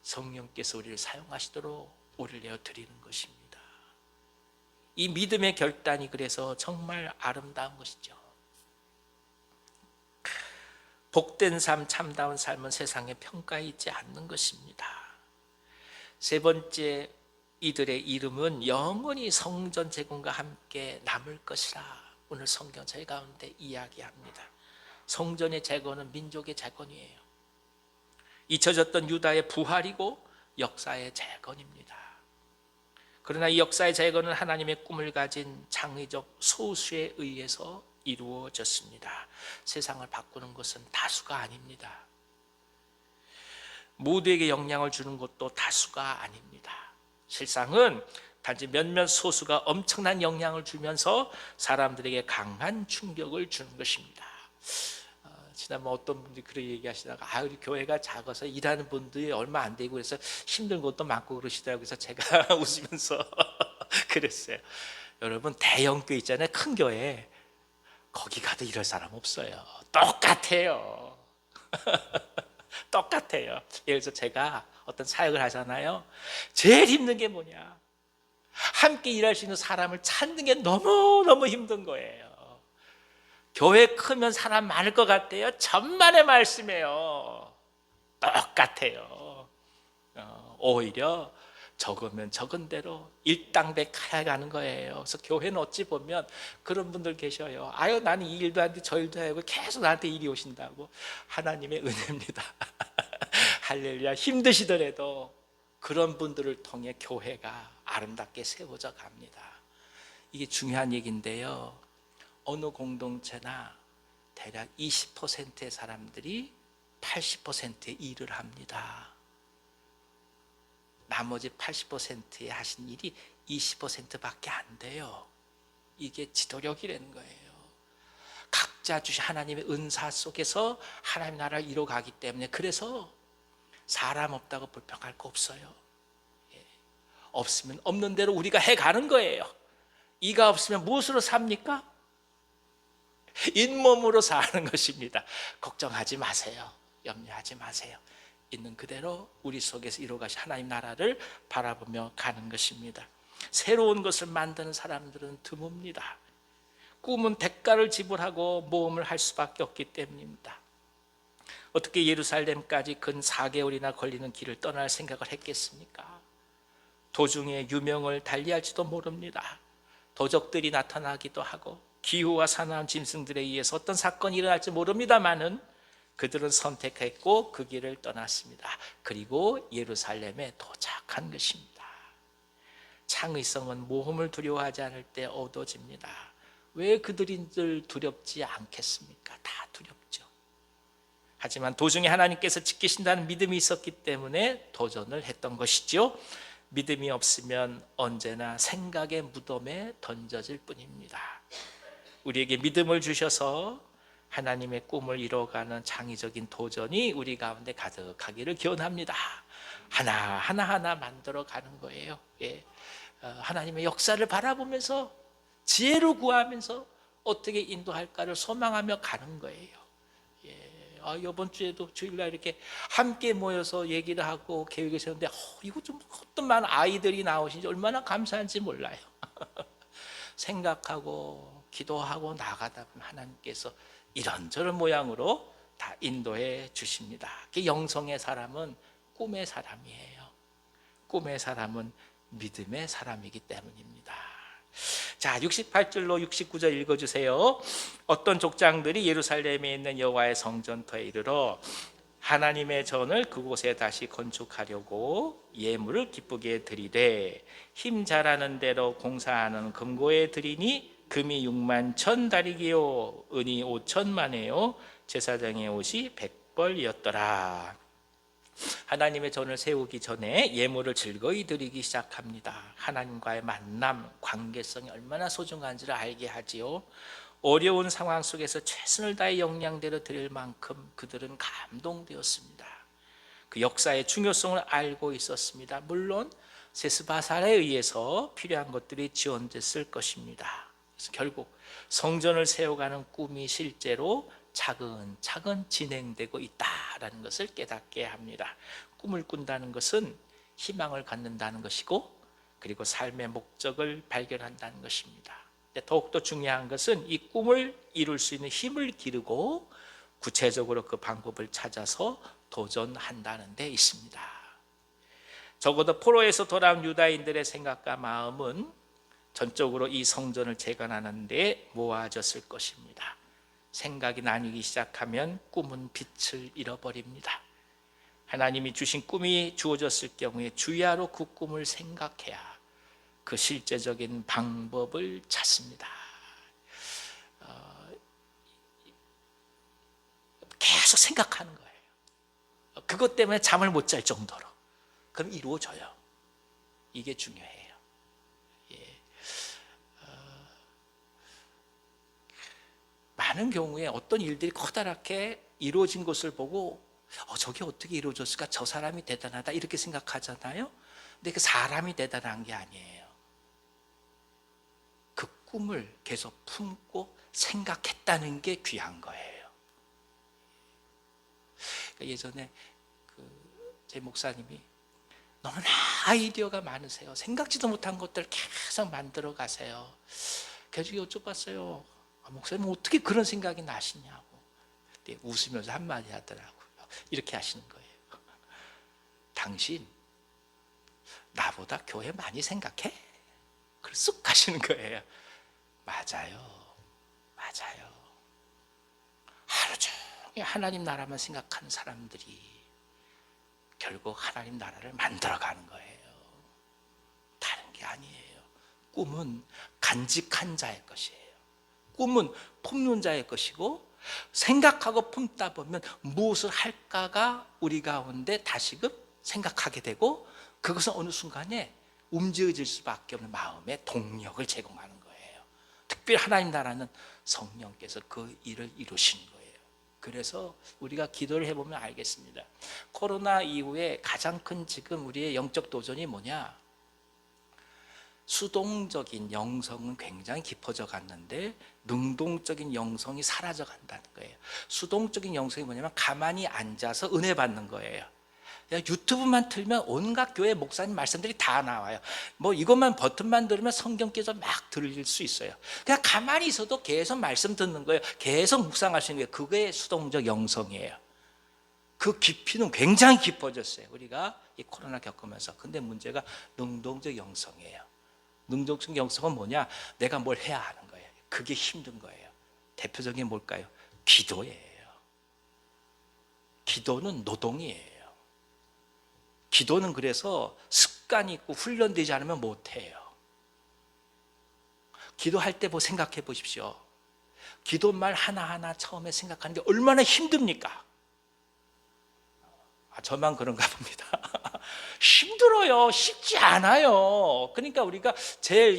성령께서 우리를 사용하시도록 우리를 내어 드리는 것입니다. 이 믿음의 결단이 그래서 정말 아름다운 것이죠. 복된 삶, 참다운 삶은 세상에 평가에 있지 않는 것입니다. 세 번째, 이들의 이름은 영원히 성전 재건과 함께 남을 것이라. 오늘 성경 저희 가운데 이야기합니다. 성전의 재건은 민족의 재건이에요. 잊혀졌던 유다의 부활이고 역사의 재건입니다. 그러나 이 역사의 재건은 하나님의 꿈을 가진 창의적 소수에 의해서 이루어졌습니다. 세상을 바꾸는 것은 다수가 아닙니다. 모두에게 영향을 주는 것도 다수가 아닙니다. 실상은 단지 몇몇 소수가 엄청난 영향을 주면서 사람들에게 강한 충격을 주는 것입니다. 지난번 어떤 분들이 그런 얘기하시다가 우리 교회가 작아서 일하는 분들이 얼마 안 되고 그래서 힘든 것도 많고 그러시더라고요. 그래서 제가 웃으면서 그랬어요. 여러분, 대형 교회 있잖아요. 큰 교회. 거기 가도 이럴 사람 없어요. 똑같아요. 똑같아요. 예를 들어서 제가 어떤 사역을 하잖아요. 제일 힘든 게 뭐냐, 함께 일할 수 있는 사람을 찾는 게 너무너무 힘든 거예요. 교회 크면 사람 많을 것 같아요? 천만의 말씀이에요. 똑같아요. 오히려 적으면 적은 대로 일당백하야 가는 거예요. 그래서 교회는 어찌 보면 그런 분들 계셔요. 아유, 나는 이 일도 하는데 저 일도 하고 계속 나한테 일이 오신다고. 하나님의 은혜입니다. 할렐루야. 힘드시더라도 그런 분들을 통해 교회가 아름답게 세워져 갑니다. 이게 중요한 얘기인데요. 어느 공동체나 대략 20%의 사람들이 80%의 일을 합니다. 나머지 80%의 하신 일이 20%밖에 안 돼요. 이게 지도력이라는 거예요. 각자 주신 하나님의 은사 속에서 하나님 나라를 이뤄가기 때문에, 그래서 사람 없다고 불평할 거 없어요. 없으면 없는 대로 우리가 해가는 거예요. 이가 없으면 무엇으로 삽니까? 잇몸으로 사는 것입니다. 걱정하지 마세요. 염려하지 마세요. 있는 그대로 우리 속에서 이루어가신 하나님 나라를 바라보며 가는 것입니다. 새로운 것을 만드는 사람들은 드뭅니다. 꿈은 대가를 지불하고 모험을 할 수밖에 없기 때문입니다. 어떻게 예루살렘까지 근 4개월이나 걸리는 길을 떠날 생각을 했겠습니까? 도중에 유명을 달리할지도 모릅니다. 도적들이 나타나기도 하고 기후와 사나운 짐승들에 의해서 어떤 사건이 일어날지 모릅니다마는 그들은 선택했고 그 길을 떠났습니다. 그리고 예루살렘에 도착한 것입니다. 창의성은 모험을 두려워하지 않을 때 얻어집니다. 왜 그들인들 두렵지 않겠습니까? 다 두렵죠. 하지만 도중에 하나님께서 지키신다는 믿음이 있었기 때문에 도전을 했던 것이죠. 믿음이 없으면 언제나 생각의 무덤에 던져질 뿐입니다. 우리에게 믿음을 주셔서 하나님의 꿈을 이뤄가는 창의적인 도전이 우리 가운데 가득하기를 기원합니다. 하나하나 만들어 가는 거예요. 하나님의 역사를 바라보면서 지혜를 구하면서 어떻게 인도할까를 소망하며 가는 거예요. 이번 주에도 주일날 이렇게 함께 모여서 얘기를 하고 계획을 세웠는데 이거 좀 어떤 많은 아이들이 나오신지 얼마나 감사한지 몰라요. 생각하고 기도하고 나가다 보면 하나님께서 이런저런 모양으로 다 인도해 주십니다. 영성의 사람은 꿈의 사람이에요. 꿈의 사람은 믿음의 사람이기 때문입니다. 자, 68절로 69절 읽어주세요. 어떤 족장들이 예루살렘에 있는 여호와의 성전터에 이르러 하나님의 전을 그곳에 다시 건축하려고 예물을 기쁘게 드리되 힘 잘하는 대로 공사하는 금고에 드리니 금이 6만 1,000다리기요 은이 5천만에요 제사장의 옷이 100벌이었더라. 하나님의 전을 세우기 전에 예물을 즐거이 드리기 시작합니다. 하나님과의 만남, 관계성이 얼마나 소중한지를 알게 하지요. 어려운 상황 속에서 최선을 다해 역량대로 드릴 만큼 그들은 감동되었습니다. 그 역사의 중요성을 알고 있었습니다. 물론 세스바살에 의해서 필요한 것들이 지원됐을 것입니다. 그래서 결국 성전을 세워가는 꿈이 실제로 차근차근 진행되고 있다라는 것을 깨닫게 합니다. 꿈을 꾼다는 것은 희망을 갖는다는 것이고, 그리고 삶의 목적을 발견한다는 것입니다. 더욱더 중요한 것은 이 꿈을 이룰 수 있는 힘을 기르고 구체적으로 그 방법을 찾아서 도전한다는 데 있습니다. 적어도 포로에서 돌아온 유다인들의 생각과 마음은 전적으로 이 성전을 재건하는 데 모아졌을 것입니다. 생각이 나뉘기 시작하면 꿈은 빛을 잃어버립니다. 하나님이 주신 꿈이 주어졌을 경우에 주야로 그 꿈을 생각해야 그 실제적인 방법을 찾습니다. 계속 생각하는 거예요. 그것 때문에 잠을 못 잘 정도로. 그럼 이루어져요. 이게 중요해요. 많은 경우에 어떤 일들이 커다랗게 이루어진 것을 보고 저게 어떻게 이루어졌을까? 저 사람이 대단하다 이렇게 생각하잖아요. 근데 그 사람이 대단한 게 아니에요. 그 꿈을 계속 품고 생각했다는 게 귀한 거예요. 그러니까 예전에 제 목사님이 너무나 아이디어가 많으세요. 생각지도 못한 것들을 계속 만들어 가세요. 그래서 여쭤봤어요. 목사님 어떻게 그런 생각이 나시냐고. 그때 웃으면서 한마디 하더라고요. 이렇게 하시는 거예요. 당신 나보다 교회 많이 생각해? 그걸 쑥 가시는 거예요. 맞아요. 맞아요. 하루 종일 하나님 나라만 생각하는 사람들이 결국 하나님 나라를 만들어가는 거예요. 다른 게 아니에요. 꿈은 간직한 자의 것이에요. 꿈은 품는 자의 것이고, 생각하고 품다 보면 무엇을 할까가 우리 가운데 다시금 생각하게 되고, 그것은 어느 순간에 움직여질 수밖에 없는 마음의 동력을 제공하는 거예요. 특별히 하나님 나라는 성령께서 그 일을 이루시는 거예요. 그래서 우리가 기도를 해보면 알겠습니다. 코로나 이후에 가장 큰 지금 우리의 영적 도전이 뭐냐? 수동적인 영성은 굉장히 깊어져 갔는데 능동적인 영성이 사라져 간다는 거예요. 수동적인 영성이 뭐냐면 가만히 앉아서 은혜 받는 거예요. 유튜브만 틀면 온갖 교회 목사님 말씀들이 다 나와요. 뭐 이것만 버튼만 누르면 성경께서 막 들릴 수 있어요. 그냥 가만히 있어도 계속 말씀 듣는 거예요. 계속 묵상할 수 있는 거예요. 그게 수동적 영성이에요. 그 깊이는 굉장히 깊어졌어요. 우리가 이 코로나 겪으면서. 근데 문제가 능동적 영성이에요. 능동적 영성은 뭐냐? 내가 뭘 해야 하는 거예요. 그게 힘든 거예요. 대표적인 게 뭘까요? 기도예요. 기도는 노동이에요. 기도는 그래서 습관이 있고 훈련되지 않으면 못해요. 기도할 때 뭐 생각해 보십시오. 기도말 하나하나 처음에 생각하는 게 얼마나 힘듭니까? 저만 그런가 봅니다. 힘들어요. 쉽지 않아요. 그러니까 우리가 제일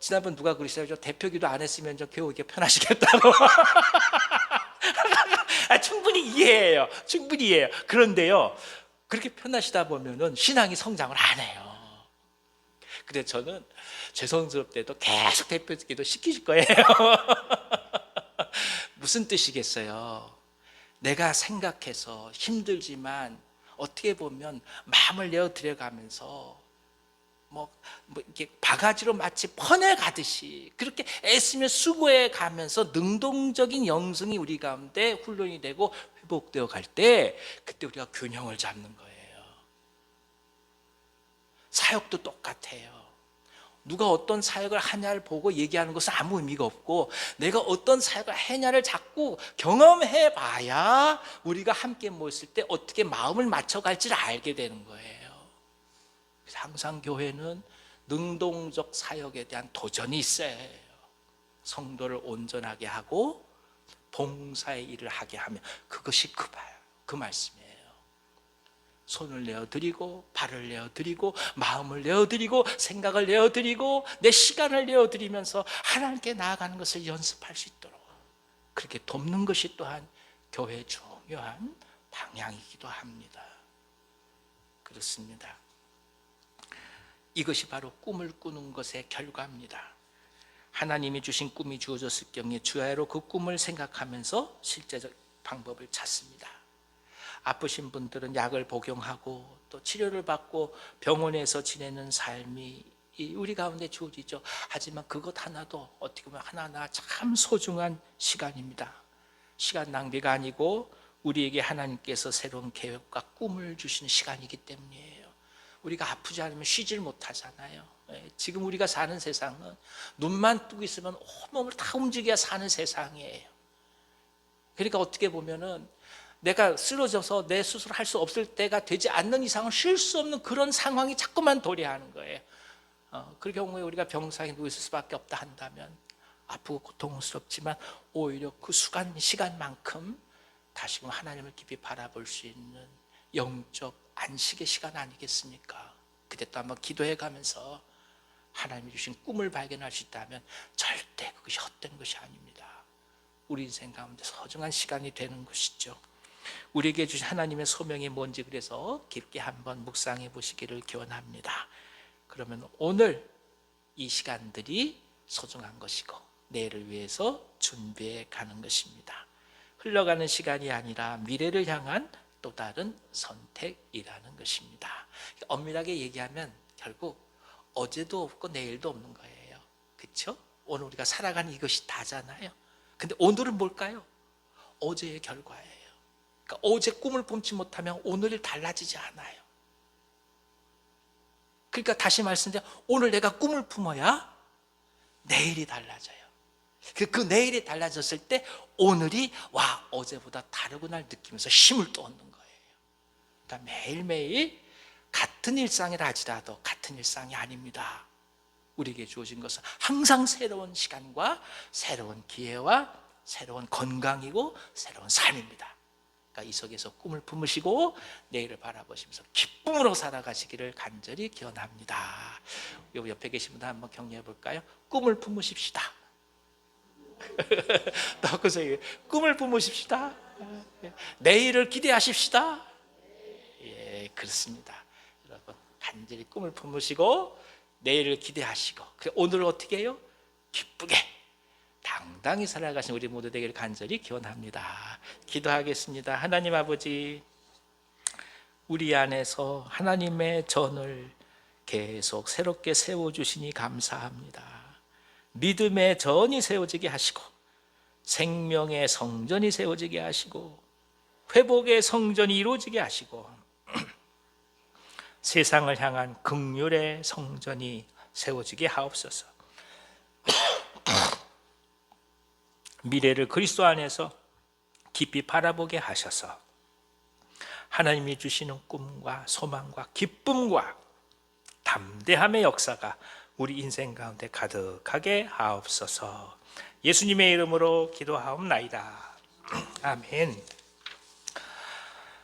지난번 누가 그러시더라고요. 대표기도 안 했으면 저 교회 오기 편하시겠다고. 충분히 이해해요. 충분히 이해해요. 그런데요, 그렇게 편하시다 보면은 신앙이 성장을 안 해요. 근데 저는 죄송스럽게도 계속 대표기도 시키실 거예요. 무슨 뜻이겠어요? 내가 생각해서 힘들지만 어떻게 보면 마음을 내어 드려가면서 뭐 이렇게 바가지로 마치 퍼내 가듯이 그렇게 애쓰며 수고해 가면서 능동적인 영성이 우리 가운데 훈련이 되고 회복되어 갈 때, 그때 우리가 균형을 잡는 거예요. 사역도 똑같아요. 누가 어떤 사역을 하냐를 보고 얘기하는 것은 아무 의미가 없고, 내가 어떤 사역을 하냐를 자꾸 경험해 봐야 우리가 함께 모였을 때 어떻게 마음을 맞춰갈지를 알게 되는 거예요. 그래서 항상 교회는 능동적 사역에 대한 도전이 있어야 해요. 성도를 온전하게 하고 봉사의 일을 하게 하면 그것이 그 말씀이에요. 손을 내어드리고 발을 내어드리고 마음을 내어드리고 생각을 내어드리고 내 시간을 내어드리면서 하나님께 나아가는 것을 연습할 수 있도록 그렇게 돕는 것이 또한 교회의 중요한 방향이기도 합니다. 그렇습니다. 이것이 바로 꿈을 꾸는 것의 결과입니다. 하나님이 주신 꿈이 주어졌을 경우에 주야로 그 꿈을 생각하면서 실제적 방법을 찾습니다. 아프신 분들은 약을 복용하고 또 치료를 받고 병원에서 지내는 삶이 우리 가운데 주어지죠. 하지만 그것 하나도 어떻게 보면 하나하나 참 소중한 시간입니다. 시간 낭비가 아니고 우리에게 하나님께서 새로운 계획과 꿈을 주시는 시간이기 때문이에요. 우리가 아프지 않으면 쉬질 못하잖아요. 지금 우리가 사는 세상은 눈만 뜨고 있으면 온몸을 다 움직여야 사는 세상이에요. 그러니까 어떻게 보면은 내가 쓰러져서 내 스스로 할 수 없을 때가 되지 않는 이상은 쉴 수 없는 그런 상황이 자꾸만 도래하는 거예요. 그 경우에 우리가 병상에 누워 있을 수밖에 없다 한다면 아프고 고통스럽지만 오히려 그 시간만큼 다시금 하나님을 깊이 바라볼 수 있는 영적 안식의 시간 아니겠습니까? 그때 또 한번 기도해 가면서 하나님이 주신 꿈을 발견할 수 있다면 절대 그것이 헛된 것이 아닙니다. 우리 인생 가운데 소중한 시간이 되는 것이죠. 우리에게 주신 하나님의 소명이 뭔지 그래서 깊게 한번 묵상해 보시기를 기원합니다. 그러면 오늘 이 시간들이 소중한 것이고 내일을 위해서 준비해 가는 것입니다. 흘러가는 시간이 아니라 미래를 향한 또 다른 선택이라는 것입니다. 엄밀하게 얘기하면 결국 어제도 없고 내일도 없는 거예요. 그렇죠? 오늘 우리가 살아가는 이것이 다잖아요. 근데 오늘은 뭘까요? 어제의 결과예요. 그러니까 어제 꿈을 품지 못하면 오늘이 달라지지 않아요. 그러니까 다시 말씀드려, 오늘 내가 꿈을 품어야 내일이 달라져요. 그 내일이 달라졌을 때 오늘이 와 어제보다 다르구나 느끼면서 힘을 또 얻는 거예요. 그러니까 매일매일 같은 일상이라 할지라도 같은 일상이 아닙니다. 우리에게 주어진 것은 항상 새로운 시간과 새로운 기회와 새로운 건강이고 새로운 삶입니다. 그러니까 이 속에서 꿈을 품으시고 내일을 바라보시면서 기쁨으로 살아가시기를 간절히 기원합니다. 옆에 계신 분들 한번 격려해 볼까요? 꿈을 품으십시다. 또 꿈을 품으십시다. 내일을 기대하십시다. 예, 그렇습니다. 여러분 간절히 꿈을 품으시고 내일을 기대하시고 오늘을 어떻게 해요? 기쁘게 당당히 살아가신 우리 모두 되기를 간절히 기원합니다. 기도하겠습니다. 하나님 아버지, 우리 안에서 하나님의 전을 계속 새롭게 세워주시니 감사합니다. 믿음의 전이 세워지게 하시고 생명의 성전이 세워지게 하시고 회복의 성전이 이루어지게 하시고 세상을 향한 긍휼의 성전이 세워지게 하옵소서. 미래를 그리스도 안에서 깊이 바라보게 하셔서 하나님이 주시는 꿈과 소망과 기쁨과 담대함의 역사가 우리 인생 가운데 가득하게 하옵소서. 예수님의 이름으로 기도하옵나이다. 아멘.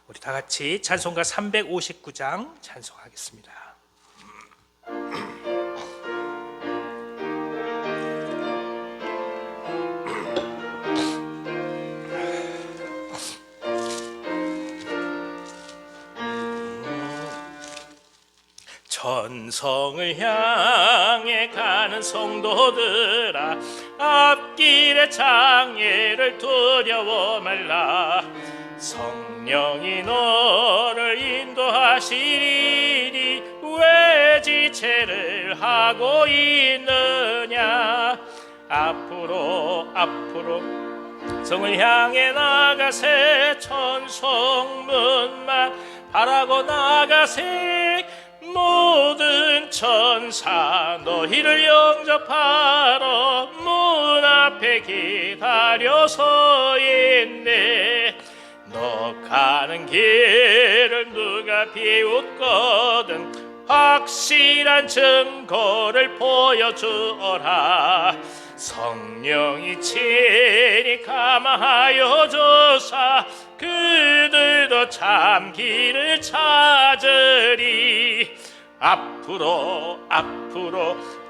우리 다 같이 찬송가 359장 찬송하겠습니다. 천성을 향해 가는 성도들아, 앞길의 장애를 두려워 말라. 성령이 너를 인도하시리니 왜 지체를 하고 있느냐. 앞으로 성을 향해 나가세. 천성문만 바라고 나가세. 모든 천사 너희를 영접하러 문 앞에 기다려 서 있네. 너 가는 길을 누가 비웃거든 확실한 증거를 보여주어라. 성령이 친히 감화하여 주사 그들도 참 길을 찾으리. 앞으로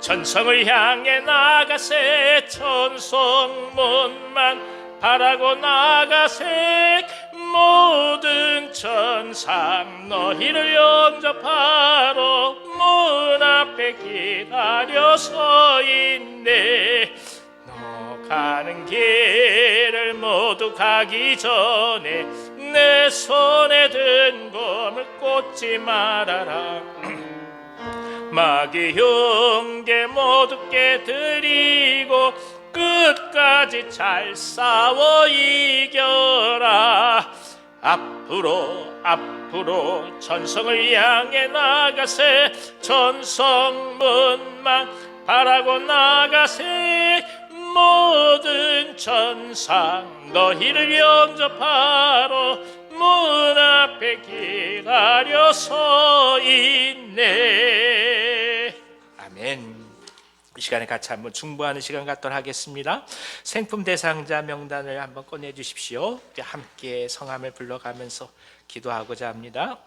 천성을 향해 나가세. 천성문만 바라고 나가세. 모든 천사 너희를 영접하러 문 앞에 기다려 서 있네. 너 가는 길을 모두 가기 전에 내 손에 든 검을 꽂지 말아라. 마귀 흉계 모두 깨뜨리고 끝까지 잘 싸워 이겨라. 앞으로 천성을 향해 나가세. 천성문만 바라고 나가세. 모든 천사 너희를 영접하러 문 앞에 기다려 서 있네. 아멘. 이 시간에 같이 한번 중보하는 시간 갖도록 하겠습니다. 생품 대상자 명단을 한번 꺼내 주십시오. 함께 성함을 불러가면서 기도하고자 합니다.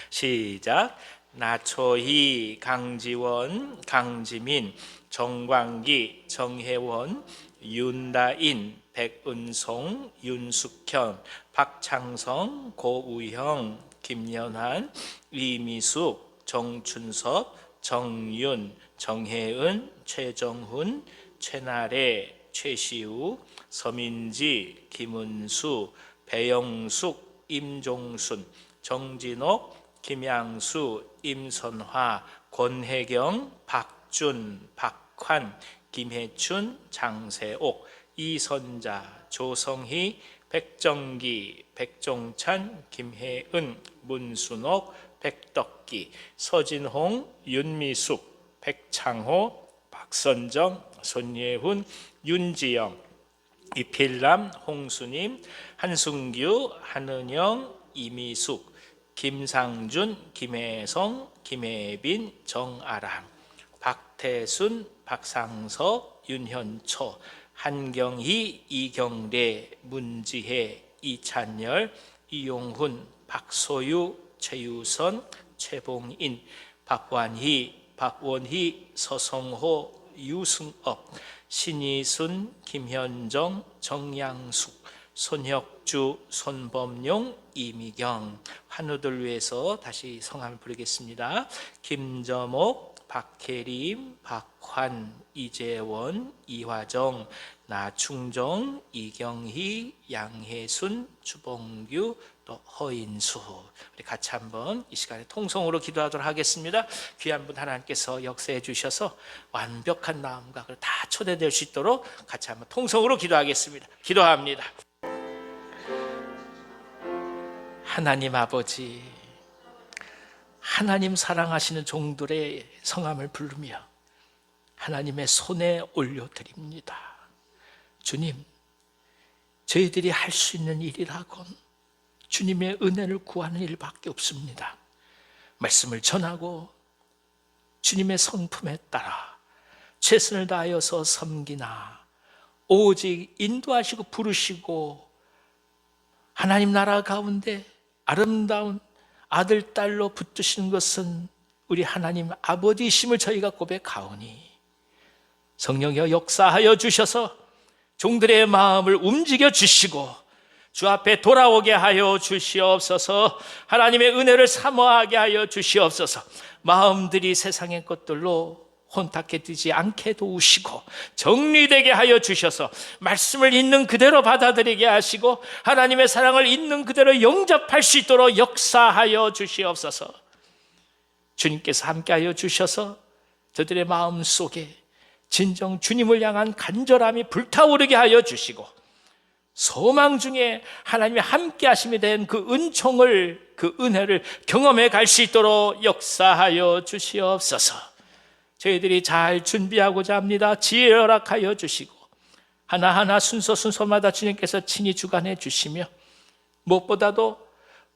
시작. 나초희, 강지원, 강지민, 정광기, 정혜원, 윤다인, 백은송, 윤숙현, 박창성, 고우형, 김연환, 이미숙, 정춘섭, 정윤, 정혜은, 최정훈, 최나래, 최시우, 서민지, 김은수, 배영숙, 임종순, 정진옥, 김양수, 임선화, 권혜경, 박준, 박환, 김혜춘, 장세옥, 이선자, 조성희, 백정기, 백종찬, 김혜은, 문순옥, 백덕기, 서진홍, 윤미숙, 백창호, 박선정, 손예훈, 윤지영, 이필남, 홍수님, 한순규, 한은영, 이미숙, 김상준, 김혜성, 김혜빈, 정아랑, 박태순, 박상석, 윤현초, 한경희, 이경래, 문지혜, 이찬열, 이용훈, 박소유, 최유선, 최봉인, 박완희, 박원희, 서성호, 유승업, 신이순, 김현정, 정양숙, 손혁주, 손범용, 이미경. 환우들 위해서 다시 성함을 부르겠습니다. 김점옥, 박혜림, 박환, 이재원, 이화정, 나충정, 이경희, 양혜순, 주봉규, 또 허인수. 우리 같이 한번 이 시간에 통성으로 기도하도록 하겠습니다. 귀한 분 하나님께서 역사해 주셔서 완벽한 마음과 다 초대될 수 있도록 같이 한번 통성으로 기도하겠습니다. 기도합니다. 하나님 아버지, 하나님 사랑하시는 종들의 성함을 부르며 하나님의 손에 올려드립니다. 주님, 저희들이 할 수 있는 일이라곤 주님의 은혜를 구하는 일밖에 없습니다. 말씀을 전하고 주님의 성품에 따라 최선을 다하여서 섬기나 오직 인도하시고 부르시고 하나님 나라 가운데 아름다운 아들, 딸로 붙드시는 것은 우리 하나님 아버지이심을 저희가 고백하오니 성령이여 역사하여 주셔서 종들의 마음을 움직여 주시고 주 앞에 돌아오게 하여 주시옵소서. 하나님의 은혜를 사모하게 하여 주시옵소서. 마음들이 세상의 것들로 혼탁해지지 않게 도우시고 정리되게 하여 주셔서 말씀을 있는 그대로 받아들이게 하시고 하나님의 사랑을 있는 그대로 영접할 수 있도록 역사하여 주시옵소서. 주님께서 함께하여 주셔서 저들의 마음 속에 진정 주님을 향한 간절함이 불타오르게 하여 주시고 소망 중에 하나님의 함께 하심이 된 그 은총을, 그 은혜를 경험해 갈 수 있도록 역사하여 주시옵소서. 저희들이 잘 준비하고자 합니다. 지혜 허락하여 주시고 하나하나 순서마다 주님께서 친히 주관해 주시며 무엇보다도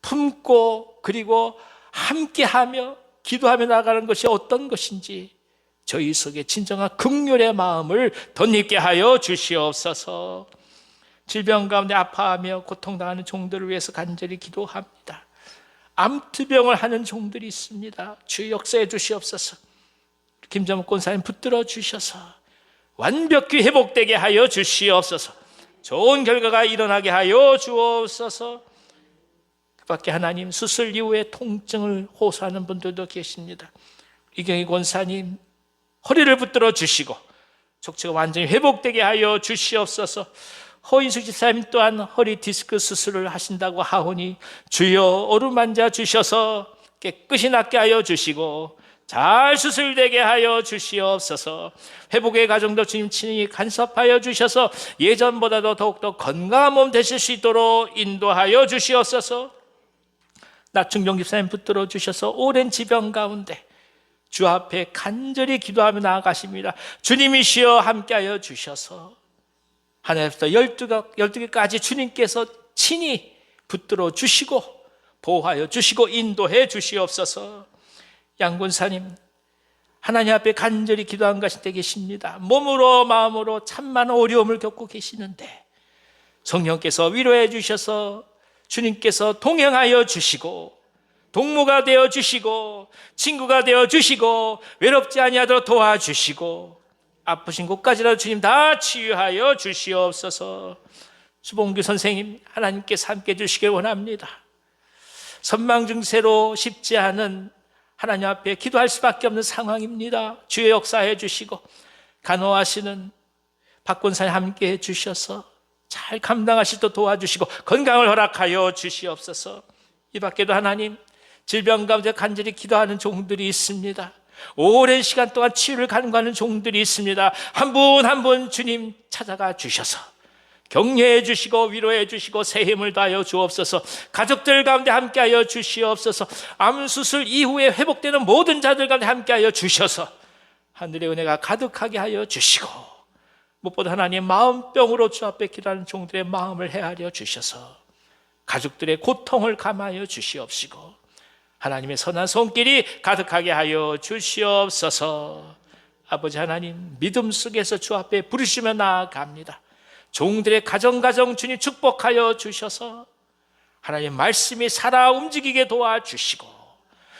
품고 그리고 함께하며 기도하며 나가는 것이 어떤 것인지 저희 속에 진정한 긍휼의 마음을 덧입게 하여 주시옵소서. 질병 가운데 아파하며 고통당하는 종들을 위해서 간절히 기도합니다. 암투병을 하는 종들이 있습니다. 주 역사해 주시옵소서. 김정욱 권사님 붙들어 주셔서 완벽히 회복되게 하여 주시옵소서. 좋은 결과가 일어나게 하여 주옵소서. 그 밖에 하나님 수술 이후에 통증을 호소하는 분들도 계십니다. 이경희 권사님 허리를 붙들어 주시고 척추가 완전히 회복되게 하여 주시옵소서. 허인숙 집사님 또한 허리 디스크 수술을 하신다고 하오니 주여 어루만져 주셔서 깨끗이 낫게 하여 주시고 잘 수술되게 하여 주시옵소서. 회복의 과정도 주님 친히 간섭하여 주셔서 예전보다도 더욱더 건강한 몸 되실 수 있도록 인도하여 주시옵소서. 나충정 집사님 붙들어 주셔서 오랜 지병 가운데 주 앞에 간절히 기도하며 나아가십니다. 주님이시여 함께하여 주셔서 하나님부터 12개까지 주님께서 친히 붙들어 주시고 보호하여 주시고 인도해 주시옵소서. 양군사님 하나님 앞에 간절히 기도한 것이 되 계십니다. 몸으로 마음으로 참 많은 어려움을 겪고 계시는데 성령께서 위로해 주셔서 주님께서 동행하여 주시고 동무가 되어 주시고 친구가 되어 주시고 외롭지 아니하도록 도와주시고 아프신 곳까지라도 주님 다 치유하여 주시옵소서. 주봉규 선생님 하나님께서 함께 해주시길 원합니다. 선망 증세로 쉽지 않은 하나님 앞에 기도할 수밖에 없는 상황입니다. 주의 역사해 주시고 간호하시는 박 권사님 함께 해주셔서 잘 감당하시도록 도와주시고 건강을 허락하여 주시옵소서. 이 밖에도 하나님, 질병 가운데 간절히 기도하는 종들이 있습니다. 오랜 시간 동안 치유를 간구하는 종들이 있습니다. 한 분 한 분 주님 찾아가 주셔서 격려해 주시고 위로해 주시고 새 힘을 다하여 주옵소서. 가족들 가운데 함께하여 주시옵소서. 암수술 이후에 회복되는 모든 자들 가운데 함께하여 주셔서 하늘의 은혜가 가득하게 하여 주시고, 무엇보다 하나님, 마음병으로 주 앞에 기도하는 종들의 마음을 헤아려 주셔서 가족들의 고통을 감하여 주시옵시고 하나님의 선한 손길이 가득하게 하여 주시옵소서. 아버지 하나님, 믿음 속에서 주 앞에 부르시며 나아갑니다. 종들의 가정 주님 축복하여 주셔서 하나님의 말씀이 살아 움직이게 도와주시고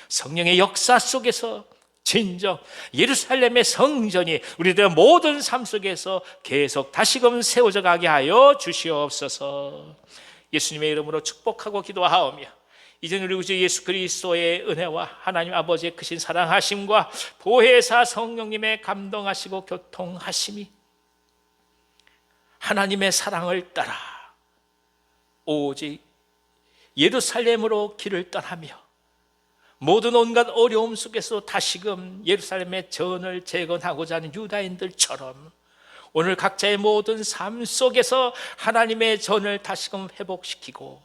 성령의 역사 속에서 진정 예루살렘의 성전이 우리들의 모든 삶 속에서 계속 다시금 세워져 가게 하여 주시옵소서. 예수님의 이름으로 축복하고 기도하오며 이제는 우리 구주 예수 그리스도의 은혜와 하나님 아버지의 크신 사랑하심과 보혜사 성령님의 감동하시고 교통하심이 하나님의 사랑을 따라 오직 예루살렘으로 길을 떠나며 모든 온갖 어려움 속에서 다시금 예루살렘의 전을 재건하고자 하는 유다인들처럼 오늘 각자의 모든 삶 속에서 하나님의 전을 다시금 회복시키고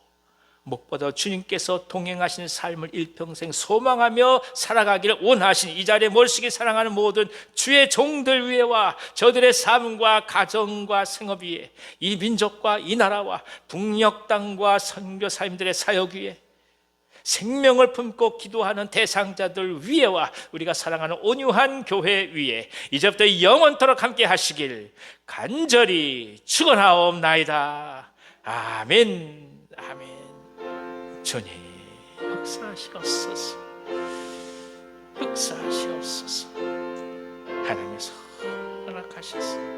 무엇보다 주님께서 동행하신 삶을 일평생 소망하며 살아가기를 원하신 이 자리에 멀찍이 사랑하는 모든 주의 종들 위에와 저들의 삶과 가정과 생업 위에 이 민족과 이 나라와 북녘 땅과 선교사님들의 사역 위에 생명을 품고 기도하는 대상자들 위에와 우리가 사랑하는 온유한 교회 위에 이제부터 영원토록 함께 하시길 간절히 축원하옵나이다. 아멘. 아멘. 주님 역사하시옵소서. 역사하시옵소서. 하나님께서 허락하셔서